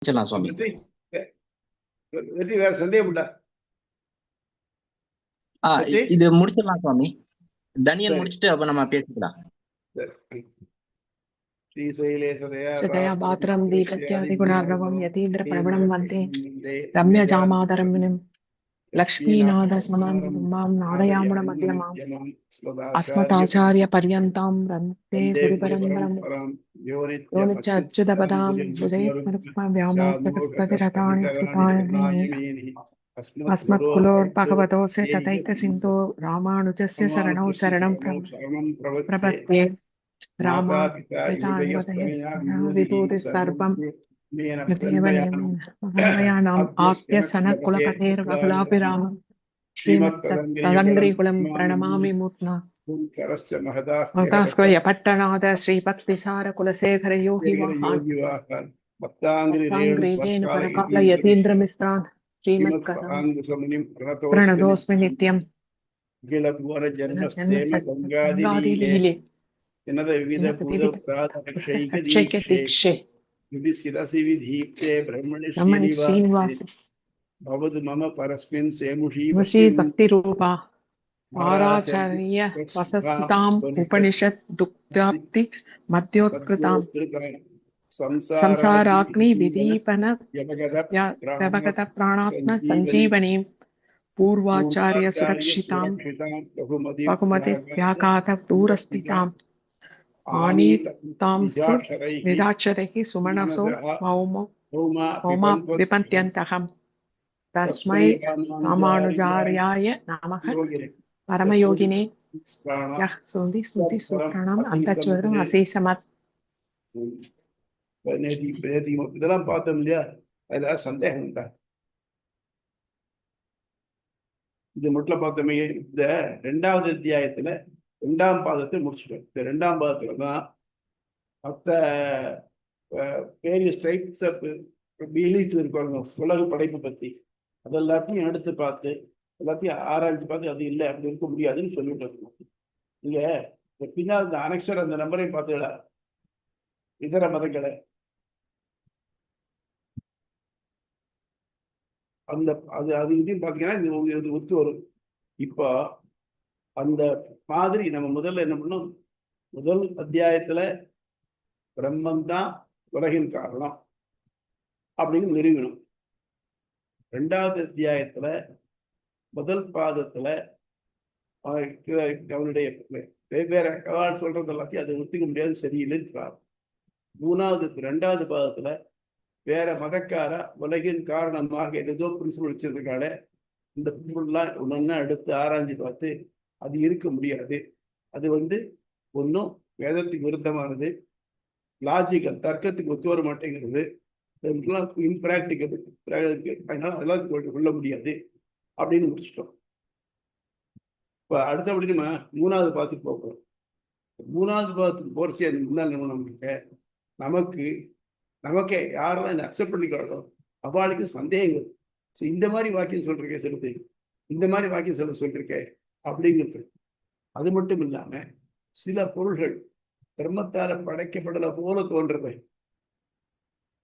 முடிச்சிடலாம் சுவாமி. வெற்றி வேற சந்தேகம் உண்டா? இது முடிச்சிடலாம் சுவாமி. தனியன் முடிச்சுட்டு அப்ப நம்ம பேசிக்கலாம். சதயா பாத்திரம் தீபத்யாதி குணார்ணவம் யதீந்திர பிரபணம் வந்தே ரம்ய ஜாமாதரம் லக்ஷ்மீநாத சமாம் நாடயாமுன மத்தியமாம் அஸ்மதாச்சாரிய பர்யந்தாம் வந்தே குரு பரம்பரம் யோனிச்ச அச்சுதபதாம் வியாமோகஸ்பதிரதானி சுதானி अस्मत् कुलोर्भगवतोऽस्य तथैक सिन्धो रामानुजस्य शरणौ शरणं प्रपद्ये रामापितानुवदयः सर्वं देवयानाम् आप्य सनत्कुलपतेर्वकुलाभिरामं श्रीमत्तदङ्घ्रिकुलं प्रणमामि मूर्ध्ना पट्टनाद श्रीभक्तिसारकुलशेखर योगी वाहान् भक्ताङ्घ्रिरेणुपरकाल यतीन्द्रमिश्रान् प्रणतोऽस्मि नित्यम् मम परस्मिन् सेमुषी भक्तिरूपा आराचार्य वसस्ताम् उपनिषत् दुग्धाप्ति मध्योत्कृताम् संसाराग्नि विदीपन व्यवगत प्राणात्म संजीवनीं पूर्वाचार्य सुरक्षितां बहुमति व्याघात दूरस्थिताम् आनीतां निराचरैः सुमनसो मौमा विपन्त्यन्तहम् तस्मै रामानुजार्याय नमः परमयोगिने यः सुन्ति सूत्राणाम् अन्तर्ज्वरम् अशेषमत् இதெல்லாம் பார்த்தோம் இல்லையா? அதுல சந்தேகம் உண்டா? இது மட்டும் பார்த்தோமே. இந்த 2வது அத்தியாயத்துல 2ஆம் பாதத்தை முடிச்சிட்டோம். இந்த 2ஆம் பாதத்துலதான் மற்ற வேரியஸ் டைப்ஸ் ஆஃப் பிலீஃப் இருப்பாங்க உலக படைப்பு பத்தி. அதெல்லாத்தையும் எடுத்து பார்த்து எல்லாத்தையும் ஆராய்ச்சி பார்த்து அது இல்லை அப்படி இருக்க முடியாதுன்னு சொல்லிட்டு இருக்கோம். நீங்க பின்னால் இந்த அனெக்சர் அந்த நம்பரையும் பார்த்துடா. இதர மதங்களை அந்த அது இதையும் பார்த்தீங்கன்னா இது ஒத்து வரும். இப்போ அந்த மாதிரி நம்ம முதல்ல என்ன பண்ணோம்? முதல் அத்தியாயத்துல பிரம்மன் தான் உலகின் காரணம் அப்படின்னு நிறுவனம். 2வது அத்தியாயத்துல முதல் பாதத்துல அவனுடைய வெவ்வேறு சொல்றது எல்லாத்தையும் அதை ஒத்துக்க முடியாது, சரியில்லைன்றார். 2வது பாதத்துல வேற மதக்கார உலகின் காரணமாக ஏதோ பிரின்சிபல் வச்சிருக்காங்க. இந்த பிரின்சிபல்லாம் ஒன்னொன்னா எடுத்து ஆராய்ச்சி பார்த்து அது இருக்க முடியாது, அது ஒன்றும் வேதத்துக்கு விருத்தமானது, லாஜிக்கல் தர்க்கத்துக்கு ஒத்து வர மாட்டேங்கிறது, இம்பிராக்டிக்கல், அதனால அதெல்லாம் கொள்ள முடியாது அப்படின்னு முடிச்சிட்டோம். இப்போ அடுத்தபடி நம்ம 3வது பாதத்துக்கு போகிறோம். 3வது பாதத்துக்கு போர்ச்சி அது முன்னாள் நமக்கே யாரெல்லாம் இந்த அக்செப்ட் பண்ணிக்கிறாங்களோ அவளுக்கு சந்தேகங்கள். ஸோ இந்த மாதிரி வாக்கியம் சொல்றீங்க சொல்லுது, இந்த மாதிரி வாக்கியம் சொல்லிருக்கேன் அப்படிங்கிறது. அது மட்டும் இல்லாம சில பொருள்கள் பிரம்மத்தால படைக்கப்படலை போல தோன்றது.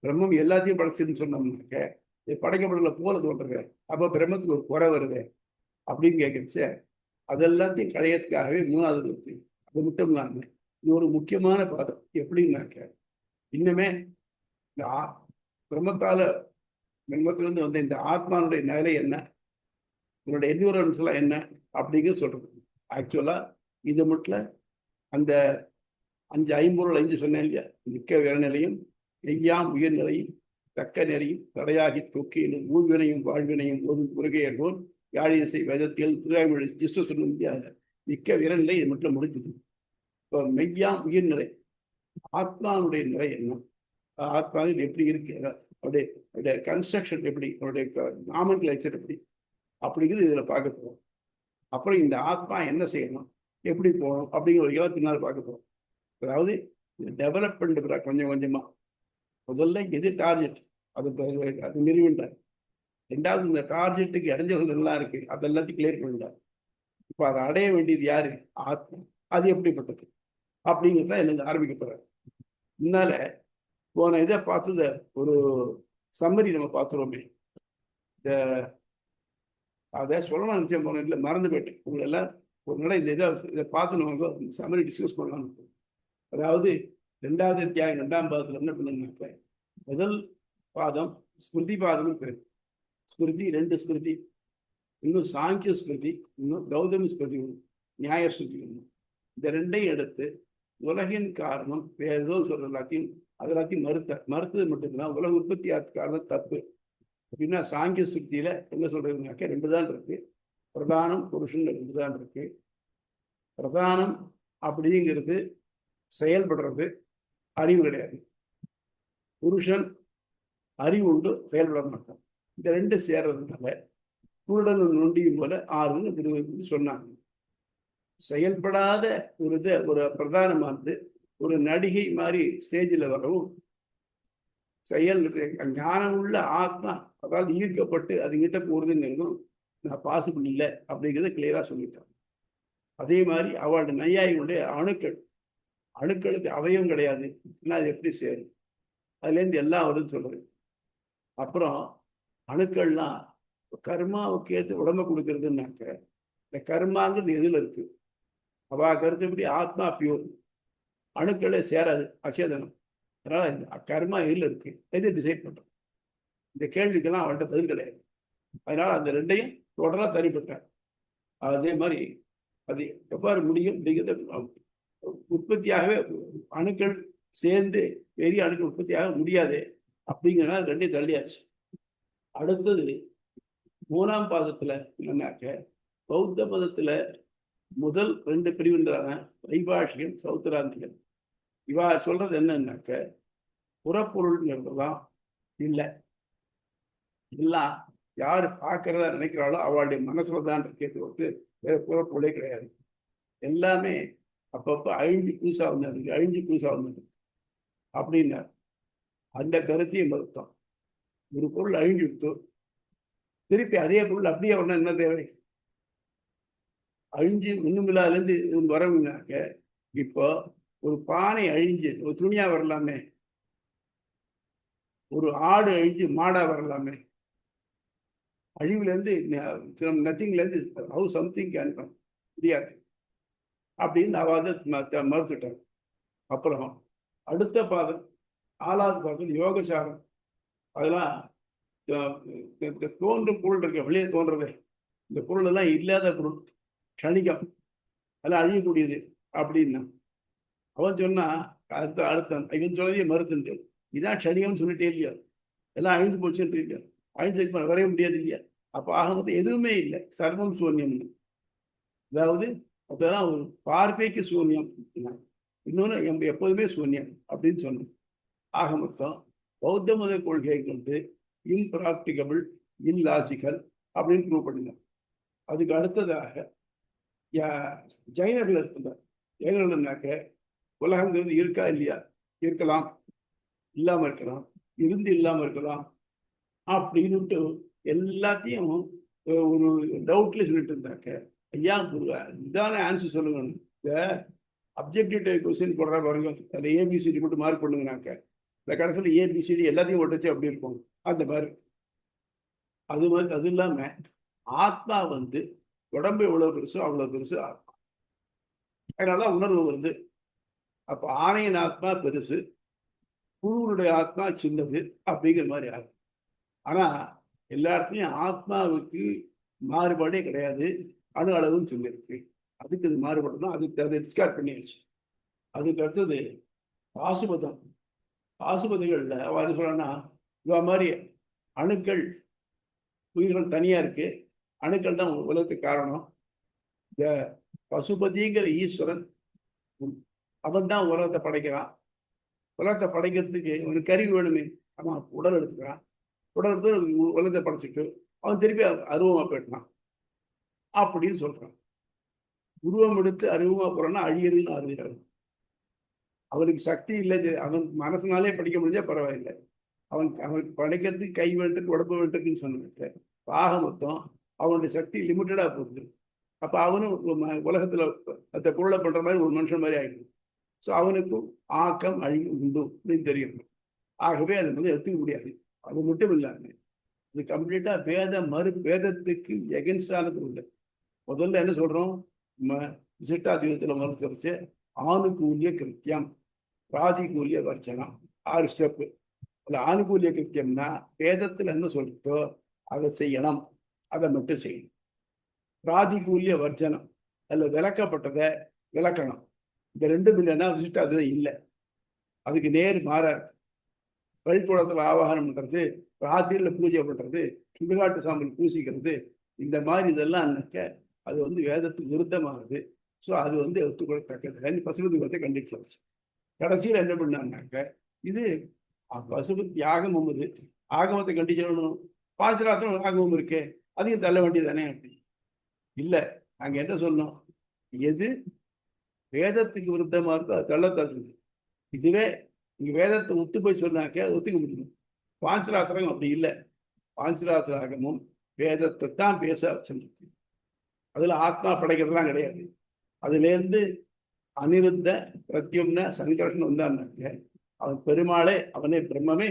பிரம்மம் எல்லாத்தையும் படைச்சுன்னு சொன்னோம்னாக்க படைக்கப்படலை போல தோன்றது. அப்போ பிரம்மத்துக்கு ஒரு குறை வருது அப்படின்னு கேட்கறச்ச அதெல்லாத்தையும் களையத்துக்காகவே 3வது பத்தி. அது மட்டும் இல்லாம இது ஒரு முக்கியமான பாதம். எப்படின்னாக்க இன்னுமே இந்த பிரம்மத்திலிருந்து வந்த இந்த ஆத்மானுடைய நிலை என்ன, இதனுடைய என்விரான்மெண்ட்ஸ் எல்லாம் என்ன அப்படிங்க சொல்றது. ஆக்சுவலா இது மட்டும் அந்த 5 ஐம்பொருள் 5 சொன்னேன் இல்லையா? மிக்க விரநிலையும் நெய்யாம் உயிர்நிலையும் தக்க நெறியும் தடையாகி தூக்கியிலும் ஊழ்வினையும் வாழ்வினையும் ஒரு முருகையர்கோன் யாழிசை வேதத்தில் திருவாய்மொழி ஜிஸ்து சொல்ல முடியாத மிக்க விரநிலை இது மட்டும் முடிஞ்சது. இப்போ மெய்யாம் உயிர்நிலை ஆத்மாவுடைய நிலை என்ன, ஆத்மாவில் எப்படி இருக்கு, அவருடைய கன்ஸ்ட்ரக்ஷன் எப்படி, அவருடைய நாமன்கிளேச்சர் எப்படி அப்படிங்கிறது இதுல பார்க்க போறோம். அப்புறம் இந்த ஆத்மா என்ன செய்யணும், எப்படி போகணும் அப்படிங்கிற பின்னால் பார்க்க போறோம். அதாவது டெவலப் பண்ணிட்டு கொஞ்சம் கொஞ்சமா முதல்ல எது டார்கெட் அது நிறுவனம். 2வது இந்த டார்கெட்டுக்கு இடைஞ்சல்கள் எல்லாம் இருக்கு, அதெல்லாத்தையும் கிளியர் பண்ணிட்டார். இப்போ அதை அடைய வேண்டியது யாரு? ஆத்மா. அது எப்படிப்பட்டது அப்படிங்கிறத எனக்கு ஆரம்பிக்க போறாரு. முன்னால போன இதை பார்த்தது ஒரு சம்மரி நம்ம பார்த்துருவோமே. இந்த அதை சொல்லலாம் நிச்சயம் போன இல்லை, மறந்து போயிட்டேன். உங்களை எல்லாம் ஒரு நாள் இதை பார்த்து நம்ம சம்மரி டிஸ்கஸ் பண்ணலாம். அதாவது 2வது அத்தியாயம் 2ஆம் பாதத்தில் என்ன பண்ணுங்க, முதல் பாதம் ஸ்மிருதி பாதம்னு பேர். ஸ்மிருதி 2 ஸ்மிருதி, இன்னும் சாங்கிய ஸ்மிருதி, இன்னும் கௌதமி ஸ்மிருதி ஒன்று, நியாய ஸ்மிருதி ஒன்று. இந்த 2ஐயும் எடுத்து உலகின் காரணம் வேற ஏதோ சொல்ற எல்லாத்தையும் மறுத்தது மட்டும்தான் உலக உற்பத்தி காரணம் தப்பு அப்படின்னா, சாங்கிய ஸ்மிருதியில என்ன சொல்றதுனாக்க 2 தான் இருக்கு. பிரதானம் புருஷன் 2 தான் இருக்கு. பிரதானம் அப்படிங்கிறது செயல்படுறது, அறிவு கிடையாது. புருஷன் அறிவு உண்டு, செயல்பட மாட்டான். இந்த 2 சேர்றதுனால குருடன் நொண்டியும் போல 6 சொன்னாங்க. செயல்படாத ஒரு பிரதானமானது ஒரு நடிகை மாதிரி ஸ்டேஜில் வரவும், ஞானம் உள்ள ஆத்மா அதாவது ஈர்க்கப்பட்டு அதுங்கிட்ட போறதுங்கிறதும் நான் பாசிபிள் இல்லை அப்படிங்கிறத கிளியரா சொல்லிட்டாங்க. அதே மாதிரி அவளோட நையாயினுடைய அணுக்களுக்கு அவயம் கிடையாது, அது எப்படி சேரும், அதுலேருந்து எல்லாம் வருதுன்னு சொல்றது. அப்புறம் அணுக்கள்லாம் கர்மாவுக்கு ஏற்று உடம்பை கொடுக்கறதுன்னாக்க, இந்த கர்மாங்கிறது எதுல இருக்கு? அவ கருத்துப்படி ஆத்மா பியூர், அணுக்களே சேராது, அச்சேதனம். அதனால இந்த கர்மா எதுல இருக்கு, எது டிசைட் பண்றது? இந்த கேள்விக்கெல்லாம் அவள்கிட்ட பதில் கிடையாது. அதனால அந்த 2ஐயும் தொடரா தனிப்பட்டார். அதே மாதிரி அது எவ்வாறு முடியும் அப்படிங்கிறத உற்பத்தியாகவே அணுக்கள் சேர்ந்து பெரிய அணுக்கள் உற்பத்தியாக முடியாது அப்படிங்கிறனால 2ஐயும் தள்ளியாச்சு. அடுத்தது 3ஆம் பாதத்துல என்னன்னாக்க, பௌத்த மதத்துல முதல் 2 பிரிவுன்றான வைபாஷிகன், சௌத்திராந்திகன். இவா சொல்றது என்னன்னாக்க, புறப்பொருள்ங்கிறதுலாம் இல்லை, எல்லாம் யாரு பார்க்கறதா நினைக்கிறாளோ அவளுடைய மனசுல தான் கேட்டு கொடுத்து வேற புறப்பொருளே கிடையாது. எல்லாமே அப்பப்போ அழிஞ்சு புதுசா வந்தது அப்படின்னார். அந்த கருத்தையும் மறுத்தோம். ஒரு பொருள் அழிஞ்சுடுத்து, திருப்பி அதே பொருள் அப்படியே ஒண்ணு என்ன தேவை? அழிஞ்சு ஒண்ணுமில்லாதுலேருந்து வரவுனாக்க, இப்போ ஒரு பானை அழிஞ்சு ஒரு துணியா வரலாமே, ஒரு ஆடு அழிஞ்சு மாடா வரலாமே. அழிவுலேருந்து நத்திங்லேருந்து ஹவு சம்திங் கேன் கம் முடியாது அப்படின்னு அவ அதை மறுத்துட்டார். அப்புறம் அடுத்த பாதம் 4வது பாதம் யோகசாரம். அதெல்லாம் தோன்றும் பொருள் இருக்க, வெளியே தோன்றது, இந்த பொருள் எல்லாம் இல்லாத பொருள், க்ஷணிகம், அதெல்லாம் அழியக்கூடியது அப்படின்னா. அவன் சொன்னா அடுத்த இவன் சொன்னதே மறுத்துட்டு, இதான் க்ஷணிகம்னு சொல்லிட்டே இல்லையா, எல்லாம் அழிந்து போச்சுன்னு இல்லையா, அழிஞ்சதுக்கு வரைய முடியாது இல்லையா. அப்போ ஆகும்போது எதுவுமே இல்லை, சர்வம் சூன்யம்னு. அதாவது அப்பதான் ஒரு பார்வைக்கு சூன்யம், இன்னொன்று எப்போதுமே சூன்யம் அப்படின்னு சொன்னோம். ஆக மொத்தம் பௌத்த மத கொள்கையை கொண்டு இம்பிராக்டிகபிள், இல்லாஜிக்கல் அப்படின்னு ப்ரூவ் பண்ணினார். அதுக்கு அடுத்ததாக ஜைனர்கள் எடுத்துட்டார். ஜைனர்கள்னாக்க உலகங்கிறது இருக்கா இல்லையா, இருக்கலாம், இல்லாம இருக்கலாம், இருந்து இல்லாம இருக்கலாம் அப்படின்னுட்டு எல்லாத்தையும் ஒரு டவுட்ல சொல்லிட்டு இருந்தாக்க, ஐயா இதான ஆன்சர் சொல்லுங்க. இந்த அப்ஜெக்டிவ் டைப் கொஸ்டின் போடுற பாருங்க, அந்த ஏபிசிடி மட்டும் மார்க் பண்ணுங்கனாக்க, இந்த கடைசியில் ஏபிசிடி எல்லாத்தையும் ஒட்டுச்சு அப்படி இருக்கும். அந்த மாதிரி அது இல்லாம ஆத்மா உடம்பு எவ்வளவு பெருசோ அவ்வளவு பெருசு ஆத்மா. அதனால உணர்வு வருது. அப்ப ஆணையின் ஆத்மா பெருசு, குழுவுடைய ஆத்மா சின்னது அப்படிங்கிற மாதிரி ஆகும். ஆனா எல்லா இடத்துலையும் ஆத்மாவுக்கு மாறுபாடே கிடையாது, அணு அளவுன்னு சொல்லியிருக்கு. அதுக்கு இது மாறுபாடு தான், அதை டிஸ்கார்ட் பண்ணியாச்சு. அதுக்கு அடுத்தது பாசுபதம். பாசுபதிகள்ல அது சொல்லணும்னா, இவ மாதிரி அணுக்கள் உயிர்கள் தனியா இருக்கு, அணுக்கள் தான் உலகத்துக்கு காரணம். இந்த பசுபதிங்கிற ஈஸ்வரன் அவன் தான் உலகத்தை படைக்கிறான். உலகத்தை படைக்கிறதுக்கு ஒரு கருவி வேணுமே, அவன் உடல் எடுத்துக்கிறான். உடல் எடுத்து உலகத்தை படைச்சிட்டு அவன் திருப்பி அருவமா போயிட்டான் அப்படின்னு சொல்றான். உருவம் எடுத்து அருவமா போறான்னா அழியறதுன்னு அறிகிறாரு. அவனுக்கு சக்தி இல்லை, அவன் மனசுனாலே படிக்க முடிஞ்சா பரவாயில்லை. அவனுக்கு படைக்கிறதுக்கு கை வேண்டிருக்கு, உடம்பு வேண்டிருக்குன்னு சொன்னாங்க. ஆக மொத்தம் அவனுடைய சக்தி லிமிட்டடா போகுது. அப்ப அவனும் உலகத்துல அந்த பொருளை பண்ற மாதிரி ஒரு மனுஷன் மாதிரி ஆயிடும். ஸோ அவனுக்கும் ஆக்கம் அழிவு உண்டு அப்படின்னு தெரியும். ஆகவே அதை எடுத்துக்க முடியாது. அது மட்டும் இல்லாம இது கம்ப்ளீட்டா வேதத்துக்கு எகென்ஸ்டானது உண்டு. முதல்ல என்ன சொல்றோம், விசிஷ்டாத்வைதத்துல மறுத்து ஆணுகூல்ய கிருத்தியம், பிராதிகூல்ய வர்ச்சனம், 6 ஸ்டெப்பு. அதுல ஆணுகூல்ய கிருத்தியம்னா வேதத்துல என்ன சொல்லிட்டோ அதை செய்யணும், அதை மட்டும் செய்யணும். பிராதிகூல்ய வர்ஜனம், அதுல விளக்கப்பட்டதை விளக்கணும். இந்த 2 இல்லைன்னா விசிஷ்டாத்வைதம் இல்லை. அதுக்கு நேர் மாறா இருக்கு. பள்ளிக்கூடத்துல ஆவாகனம் பண்றது, ராத்திரியில பூஜை பண்றது, சுடுகாட்டு சாம்பல் பூசிக்கிறது, இந்த மாதிரி இதெல்லாம் அது வேதத்துக்கு விருத்தமானது. ஸோ அது ஒத்துக்கொள்ளத்தக்கது. பசுபதி கண்டிச்சு கடைசியில் என்ன பண்ணாங்கனாக்க, இது பசுபதி ஆகமம், அது ஆகமத்தை கண்டிச்சிடணும். பாஞ்சராத்திரம் ஆகமம் இருக்கே, அதையும் தள்ள வேண்டியதானே அப்படி இல்லை. நாங்கள் என்ன சொன்னோம், எது வேதத்துக்கு விருத்தமா இருக்கோ அது தள்ளத்தக்கது. இதுவே நீங்க வேதத்தை ஒத்து போய் சொன்னாக்க ஒத்துக்க முடியும். பாஞ்சராத்திரம் அப்படி இல்லை. பாஞ்சராத்திராகமும் வேதத்தை தான் பேச வச்சிருக்கு. அதுல ஆத்மா படைக்கிறதுலாம் கிடையாது. அதுலேருந்து அனிருத்த பிரத்யும்ன சங்கர்ஷன் வந்தான்னாக்க அவன் பெருமாளே, அவனே பிரம்மமே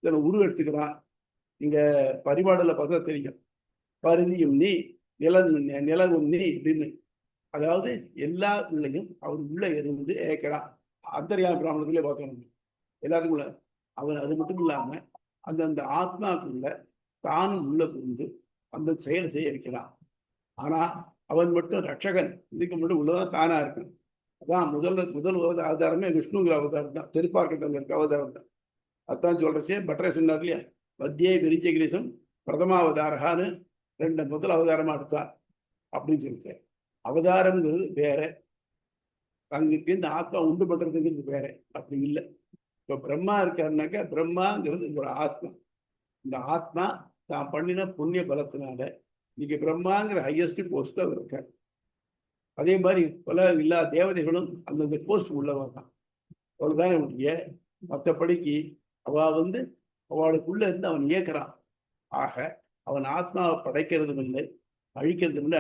இதனை உருவெடுத்துக்கிறான். நீங்க பரிபாடல பார்த்தா தெரியும், பருதியும் நீ நிலவும் நீ அப்படின்னு. அதாவது எல்லா பிள்ளையும் அவர் உள்ள இருந்து ஏற்கிறான். அந்தரியாம பிராமணத்திலே பார்த்தோம் எல்லாத்துக்குள்ள. அவன் அது மட்டும் இல்லாம அந்த ஆத்மாக்குள்ள தானும் உள்ள புரிந்து அந்த செயல் செய்ய வைக்கிறான். ஆனா அவன் மட்டும் ரட்சகன், இதுக்கு மட்டும் உள்ளதான் தானா இருக்கான். அதான் முதல் அவதாரமே விஷ்ணுங்கிற அவதாரம் தான், திருப்பார்க்கத்தில் இருக்க அவதாரம் தான். அதான் சொல்றச்சே பட்டரை சொன்னார் இல்லையா, மத்தியே விரிச்சகிரிசம் பிரதமாவதாரகான்னு 2 முதல் அவதாரமா எடுத்தான் அப்படின்னு சொல்லிச்சேன். அவதாரம்ங்கிறது வேற, அங்குக்கு இந்த ஆத்மா உண்டு பண்றதுங்கிறது வேற. அப்படி இல்லை. இப்போ பிரம்மா இருக்காருனாக்கா பிரம்மாங்கிறது ஒரு ஆத்மா. இந்த ஆத்மா தான் பண்ணின புண்ணிய பலத்தினால இன்னைக்கு பிரம்மாங்கிற ஹையஸ்ட் போஸ்ட்ல அவர் இருக்கார். அதே மாதிரி பல எல்லா தேவதைகளும் அந்தந்த போஸ்ட் உள்ளவா தான். அவ்வளவுதானே உடைய. மற்றபடிக்கு அவளுக்குள்ள இருந்து அவன் இயக்குறான். ஆக அவன் ஆத்மாவை படைக்கிறதும் இல்லை, அழிக்கிறதும் இல்லை.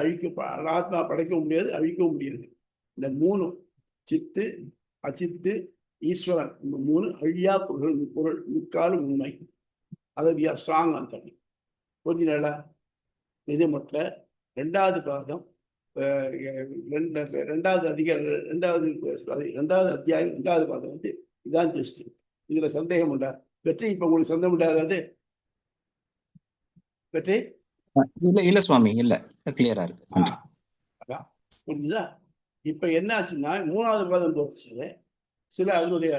ஆத்மா படைக்க முடியாது, அழிக்கவும் முடியாது. இந்த 3 சித்து, அச்சித்து, ஈஸ்வரன், இந்த 3 அழியா பொருள் முக்காலும் உண்மை. அதை we are strong on that. கொஞ்ச நாளா இது மட்டும் 2வது பாதம், 2வது அதிகாரம், 2வது அத்தியாயம் 2வது பாதம் இதான் ஜஸ்ட். இதுல சந்தேகம் உண்டா வெற்றி? இப்ப உங்களுக்கு சந்தேகம் உண்டாது வெற்றி? இல்ல சுவாமி, இல்ல கிளியரா இருக்கு. அதான் புரிஞ்சுதா? இப்ப என்ன ஆச்சுன்னா 3வது பாதம் போச்சு. சில அதனுடைய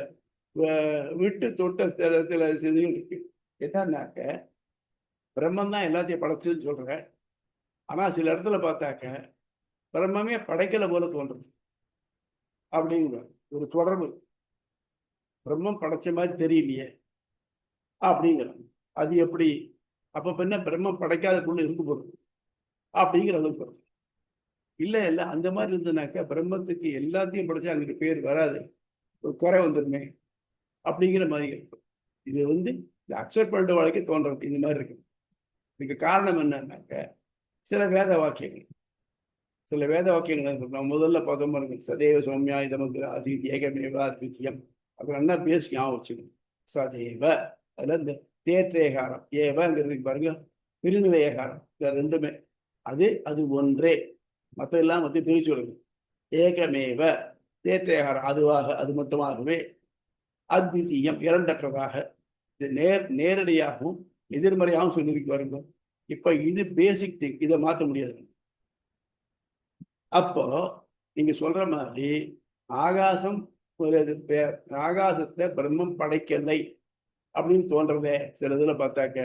விட்டு தொட்ட சில செய்திகள் இருக்கு. என்னன்னாக்க பிரம்மன் தான் எல்லாத்தையும் படைச்சதுன்னு சொல்றேன். ஆனா சில இடத்துல பார்த்தாக்க பிரம்மமே படைக்கல போல தோன்றது அப்படிங்கிற ஒரு தொடர்பு. பிரம்மம் படைச்ச மாதிரி தெரியலையே அப்படிங்கிறாங்க. அது எப்படி? அப்ப என்ன பிரம்மம் படைக்காதக்குள்ள இருந்து போறது அப்படிங்கிற அளவுக்கு வருது. இல்லை அந்த மாதிரி இருந்ததுனாக்கா பிரம்மத்துக்கு எல்லாத்தையும் படைச்சா அங்கிட்ட பேர் வராது, ஒரு குறை வந்துருமே அப்படிங்கிற மாதிரி இருக்கும். இது அக்செப்ட் பண்ணுற வாழ்க்கை தோன்றது இந்த மாதிரி இருக்கு. இதுக்கு காரணம் என்னன்னாக்க சில வேத வாக்கியங்கள் நம்ம முதல்ல பார்த்தோம் பாருங்க, சதேவ சௌமியா இதமக்கு ஆசீத் ஏகமேவா அத்வித்தியம். அப்புறம் என்ன பேசி ஞாபகம் வச்சுக்கணும். சதேவ, அதுல இந்த தேற்றேகாரம், ஏவங்கிறதுக்கு பாருங்க பிரிநிலை ஏகாரம், இந்த 2மே அது ஒன்றே. மற்ற எல்லாம் பிரிச்சு விடுது. ஏகமேவ தேற்றேகாரம், அதுவாக, அது மட்டுமாகவே. அத்விதீயம், இரண்டற்றதாக. இது நேரடியாகவும் எதிர்மறையாகவும் சொல்லியிருக்கு பாருங்க. இப்ப இது பேசிக் திங், இதை மாற்ற முடியாது. அப்போ நீங்க சொல்ற மாதிரி ஆகாசத்தை பிரம்மம் படைக்கலை அப்படின்னு தோன்றதே சில இதுல பார்த்தாக்க.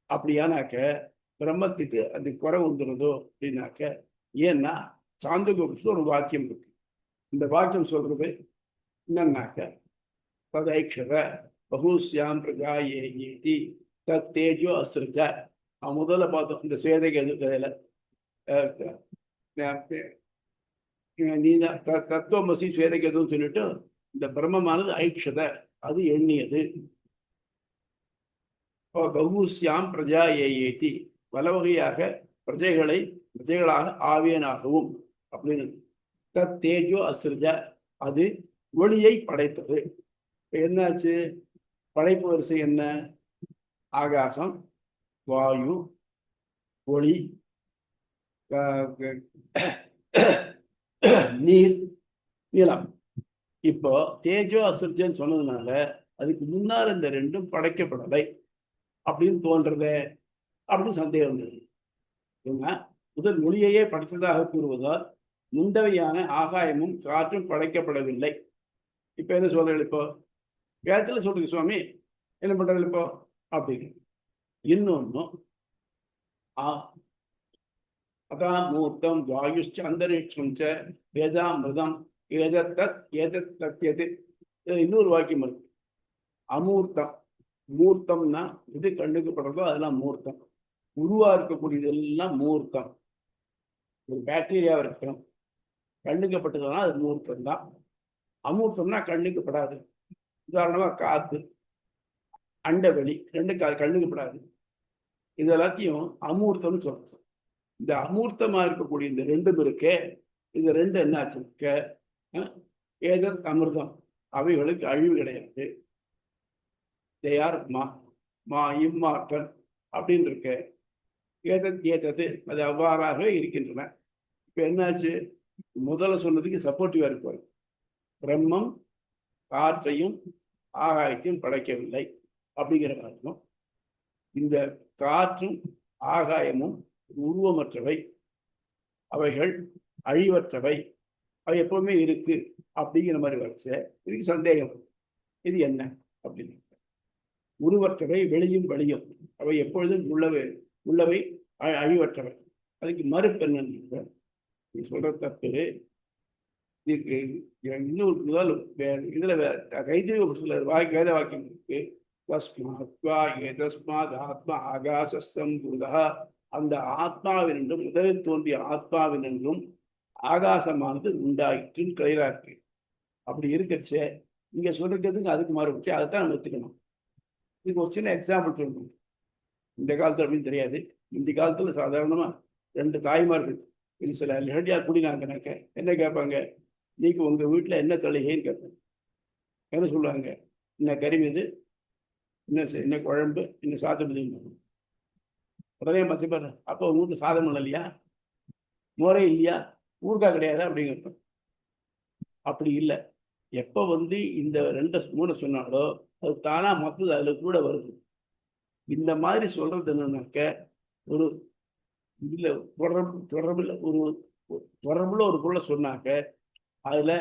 அப்படியானாக்க பிரம்மத்துக்கு அது குறை வந்துடுதோ அப்படின்னாக்க, ஏன்னா சாந்தோக்கிய ஒரு வாக்கியம் இருக்கு. இந்த வாக்கியம் சொல்றது என்னன்னாக்க, ததைக்ஷர பகுஸ்யாம் பிரஜாயேதி தத் தேஜோ அஸ்ருஜ. முதல்ல பார்த்தோம் இந்த சுவேதகேது கதையில, நீதான் தத்துவமசி சுவேதகேதுன்னு சொல்லிட்டு இந்த பிரம்மமானது ஐக்ஷத, அது எண்ணியது. பகுஸ்யாம் பிரஜா ஏதி, பல வகையாக பிரஜைகளாக ஆவியனாகவும் அப்படின்னு. தத் தேஜோ அஸ்ருஜ, அது ஒளியை படைத்தது. என்னாச்சு? படைப்பு வரிசை என்ன? ஆகாசம், வாயு, ஒளி, நீர், நிலம். இப்போ தேஜோ அசுர்ஜன் சொன்னதுனால அதுக்கு முன்னால் இந்த ரெண்டும் படைக்கப்படலை அப்படின்னு தோன்றதே அப்படின்னு சந்தேகம் வந்தது. ஏன்னா முதல் மொழியையே படைத்ததாக கூறுவதால் முந்தவையான ஆகாயமும் காற்றும் படைக்கப்படவில்லை. இப்ப என்ன சொல்றீங்க? இப்போ வேதத்துல சொல்றீங்க சுவாமி, என்ன பண்றது இப்போ அப்படின்னு. இன்னொன்னும் அதான் மூர்த்தம் வாயுஷ்ச அந்தரிக்ஷம் ச வேதாமிருதம் ஏதத்தத் ஏதத்தத்யது. இன்னொரு வாக்கியம் இருக்கு, அமூர்த்தம். மூர்த்தம்னா எது கண்ணுக்கு படுறதோ அதெல்லாம் மூர்த்தம். உருவா இருக்கக்கூடியது எல்லாம் மூர்த்தம். ஒரு பாக்டீரியாவை இருக்கணும், கண்ணுக்கு பட்டதுன்னா அது மூர்த்தம் தான். அமூர்த்தம்னா கண்ணுக்கு படாது. உதாரணமா காத்து, அண்டவெளி, ரெண்டு கண்ணுக்கு படாது. இது எல்லாத்தையும் அமூர்த்தம்னு சொல்றது. இந்த அமூர்த்தமா இருக்கக்கூடிய இந்த ரெண்டும் இருக்கே, இந்த ரெண்டு என்ன ஆச்சு? ஏதத் அமிர்தம், அவைகளுக்கு அழிவு கிடையாது. தேயார் இம்மாற்றல் அப்படின்னு இருக்க. ஏதது அது அவ்வாறாக இருக்கின்றன. இப்ப என்னாச்சு? முதல்ல சொன்னதுக்கு சப்போர்ட்டிவா இருப்பார். பிரம்மம் காற்றையும் ஆகாயத்தையும் படைக்கவில்லை அப்படிங்கிற அர்த்தம். இந்த காற்றும் ஆகாயமும் உருவமற்றவை, அவைகள் அழிவற்றவை, அவை எப்பவுமே இருக்கு அப்படிங்கிற மாதிரி வரைச்ச இதுக்கு சந்தேகம். இது என்ன அப்படின்னு? உருவற்றவை, வெளியும் வழியும், அவை எப்பொழுதும் உள்ளவை அழிவற்றவை. அதுக்கு மறுப்பு என்ன? நீ சொல்ற தப்பு. இதுக்கு இன்னொரு முதல் இதுல கைதிக வேத வாக்கியம் இருக்கு. ஆத்மா ஆகாசம்பூதா, அந்த ஆத்மாவினின்றும், முதலில் தோன்றிய ஆத்மாவினின்றும் ஆகாசமானது உண்டாயிற்றுன்னு கிளியரா இருக்கு. அப்படி இருக்கச்சே இங்க சொல்றதுக்கு அதுக்கு மாறுபடுச்சு. அதைத்தான் நம்ம எடுத்துக்கணும். இதுக்கு ஒரு சின்ன எக்ஸாம்பிள் சொல்லணும். இந்த காலத்துல அப்படின்னு தெரியாது. இந்த காலத்துல சாதாரணமா ரெண்டு தாய்மார்கள் சில லேடியார் குடினாங்கனாக்க என்ன கேட்பாங்க? நீக்கு உங்க வீட்டுல என்ன தொழிகைன்னு கேட்பாங்க. என்ன சொல்லுவாங்க? இன்ன கறி மீது, இன்ன குழம்பு, இன்னும் சாதம். உடனே மற்ற பேர், அப்போ உங்க வீட்டுல சாதம் இல்லையா, முறை இல்லையா, ஊருக்கா கிடையாது அப்படிங்க. அப்படி இல்லை. எப்ப இந்த ரெண்டு மூணு சொன்னாலோ அது தானா மற்றது அதுல கூட வருது. இந்த மாதிரி சொல்றது என்னன்னாக்க, ஒரு இல்ல தொடர்புல ஒரு பொருளை சொன்னாக்க அதுல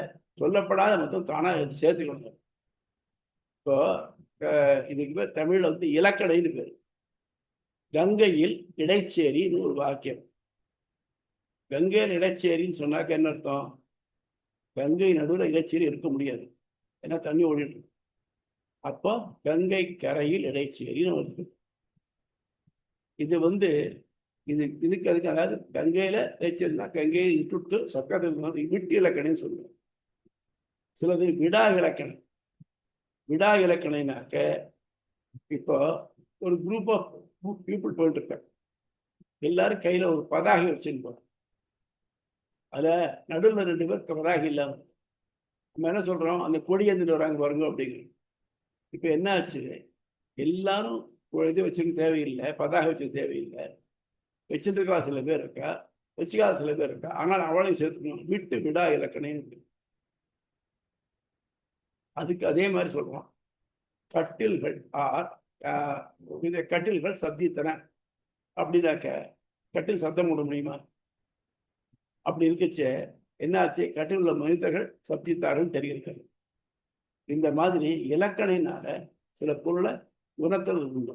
சொல்லப்படாத மொத்தம் தானா சேர்த்துக்கணும். இப்போ இதுக்கு பேர் தமிழ்ல இலக்கணைன்னு பேரு. கங்கையில் இடைச்சேரின்னு ஒரு வாக்கியம். கங்கையில் இடைச்சேரின்னு சொன்னாக்க என்ன அர்த்தம்? கங்கை நடுவில் இடைச்சேரி இருக்க முடியாது, ஏன்னா தண்ணி ஓடிட்டு. அப்போ கங்கை கரையில் இடைச்சேரின்னு வருது. இது இதுக்கு அதுக்கு, அதாவது கங்கையில இடைச்சேரினா கங்கையை இட்டுட்டு சக்கரத்தில் விட்டு இலக்கணைன்னு சொல்லுவோம். சிலது விடா இலக்கணை. விடா இலக்கணைனாக்க, இப்போ ஒரு குரூப் ஆஃப் பீப்புள் போயிட்டு இருக்காங்க, எல்லாரும் கையில ஒரு பதாகை வச்சுன்னு போறோம். அதுல நடுவில் ரெண்டு பேர் பதாகை இல்லாம நம்ம என்ன சொல்றோம்? அந்த கொடி எழுந்துட்டு வராங்க பாருங்க அப்படிங்கிறோம். இப்ப என்ன ஆச்சு? எல்லாரும் இது வச்சுக்க தேவையில்லை, பதாகை வச்சுக்க தேவையில்லை. வச்சுட்டு இருக்கா சில பேர் இருக்கா, வச்சுக்காத சில பேர் இருக்கா. ஆனால் அவளையும் சேர்த்துக்கணும். விட்டு விடா இலக்கணைன்னு. அதுக்கு அதே மாதிரி சொல்றோம். கட்டில்கள் கட்டில்கள் சப்தித்தன அப்படின்னாக்க, கட்டில் சப்தம் போட முடியுமா? அப்படி இருக்கச்சே என்னாச்சு? கட்டில் உள்ள மனிதர்கள் சப்தித்தார்கள் தெரிகிறது. இந்த மாதிரி இலக்கணையினால சில பொருளை குணத்தில் உண்டு.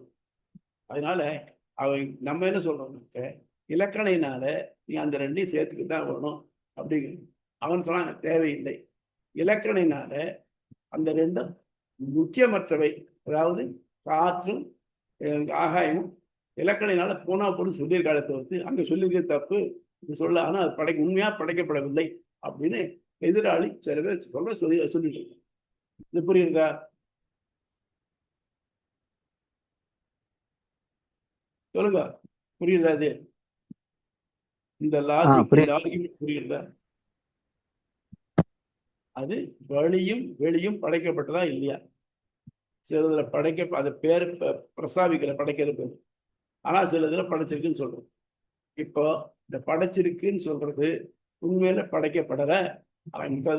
அதனால அவை நம்ம என்ன சொல்றோம்னாக்க, இலக்கணையினால நீ அந்த ரெண்டையும் சேர்த்துக்கிட்டு தான் வரணும் அப்படிங்கிறது. அவன் சொன்னாங்க தேவையில்லை. இலக்கணையினால அந்த ரெண்டும் முக்கியமற்றவை, அதாவது காற்றும் ஆகாயமும் இலக்கணையினால போனா பொருள் சொல்லியிருக்காளத்தை அங்க சொல்லியிருக்க தப்பு இது சொல்ல. ஆனா அது உண்மையா படைக்கப்படவில்லை அப்படின்னு எதிராளி சில பேர் சொல்லிட்டு இருக்க. இது புரியுதா? சொல்லுங்க, புரியுதா? இது இந்த லாஜிக் புரியுதா? அது வெளியும் படைக்கப்பட்டதா இல்லையா? சில படைக்க அது பேர் பிரசாவிக்கல படைக்கிறது, ஆனா சில இதுல படைச்சிருக்குன்னு சொல்றோம். இப்போ இந்த படைச்சிருக்குன்னு சொல்றது உண்மையில படைக்கப்படல,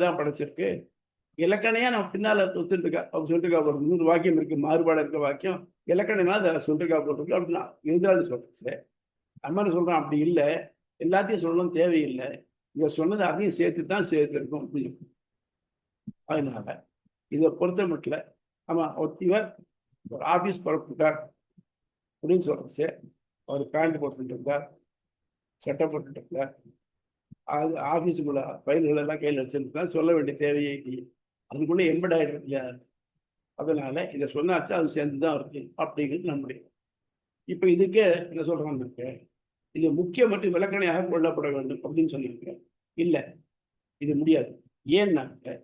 தான் படைச்சிருக்கு. இலக்கணையா நம்ம பின்னால ஒத்துருக்கா அவங்க சொல்லிருக்கா, ஒரு 100 வாக்கியம் இருக்கு, மாறுபாடு இருக்க வாக்கியம் இலக்கணமா அதை சொல்லிருக்கா போட்டிருக்கு அப்படின்னா எதிராளி சொல்றேன். சரி, நம்ம என்ன சொல்றோம், அப்படி இல்லை, எல்லாத்தையும் சொல்லணும் தேவையில்லை, இங்க சொன்னது அதையும் சேர்த்து தான் சேர்த்துருக்கோம் அப்படின்னு. அதனால இதை பொறுத்த மட்டும் ஆமா, இவர் ஒரு ஆபீஸ் புறப்பட்டார் அப்படின்னு சொல்றது, அவர் பேண்ட் போட்டுட்டு இருந்தார், சட்டை போட்டுட்டு இருந்தார், அது ஆபீஸுக்குள்ள ஃபைல்கள் எல்லாம் கையில் வச்சிருந்தா சொல்ல வேண்டிய தேவையே இல்லை, அதுக்குள்ள எம்பட் ஆயிடுறது இல்லையா. அதனால இதை சொன்னாச்சு அது சேர்ந்துதான் இருக்கு அப்படிங்கிறது நம்முடைய. இப்ப இதுக்கே என்ன சொல்றாங்க இருக்கு, இது முக்கிய மற்றும் விளக்கணையாக கொள்ளப்பட வேண்டும் அப்படின்னு சொல்லியிருக்கேன். இல்லை, இது முடியாது. ஏன்னாக்க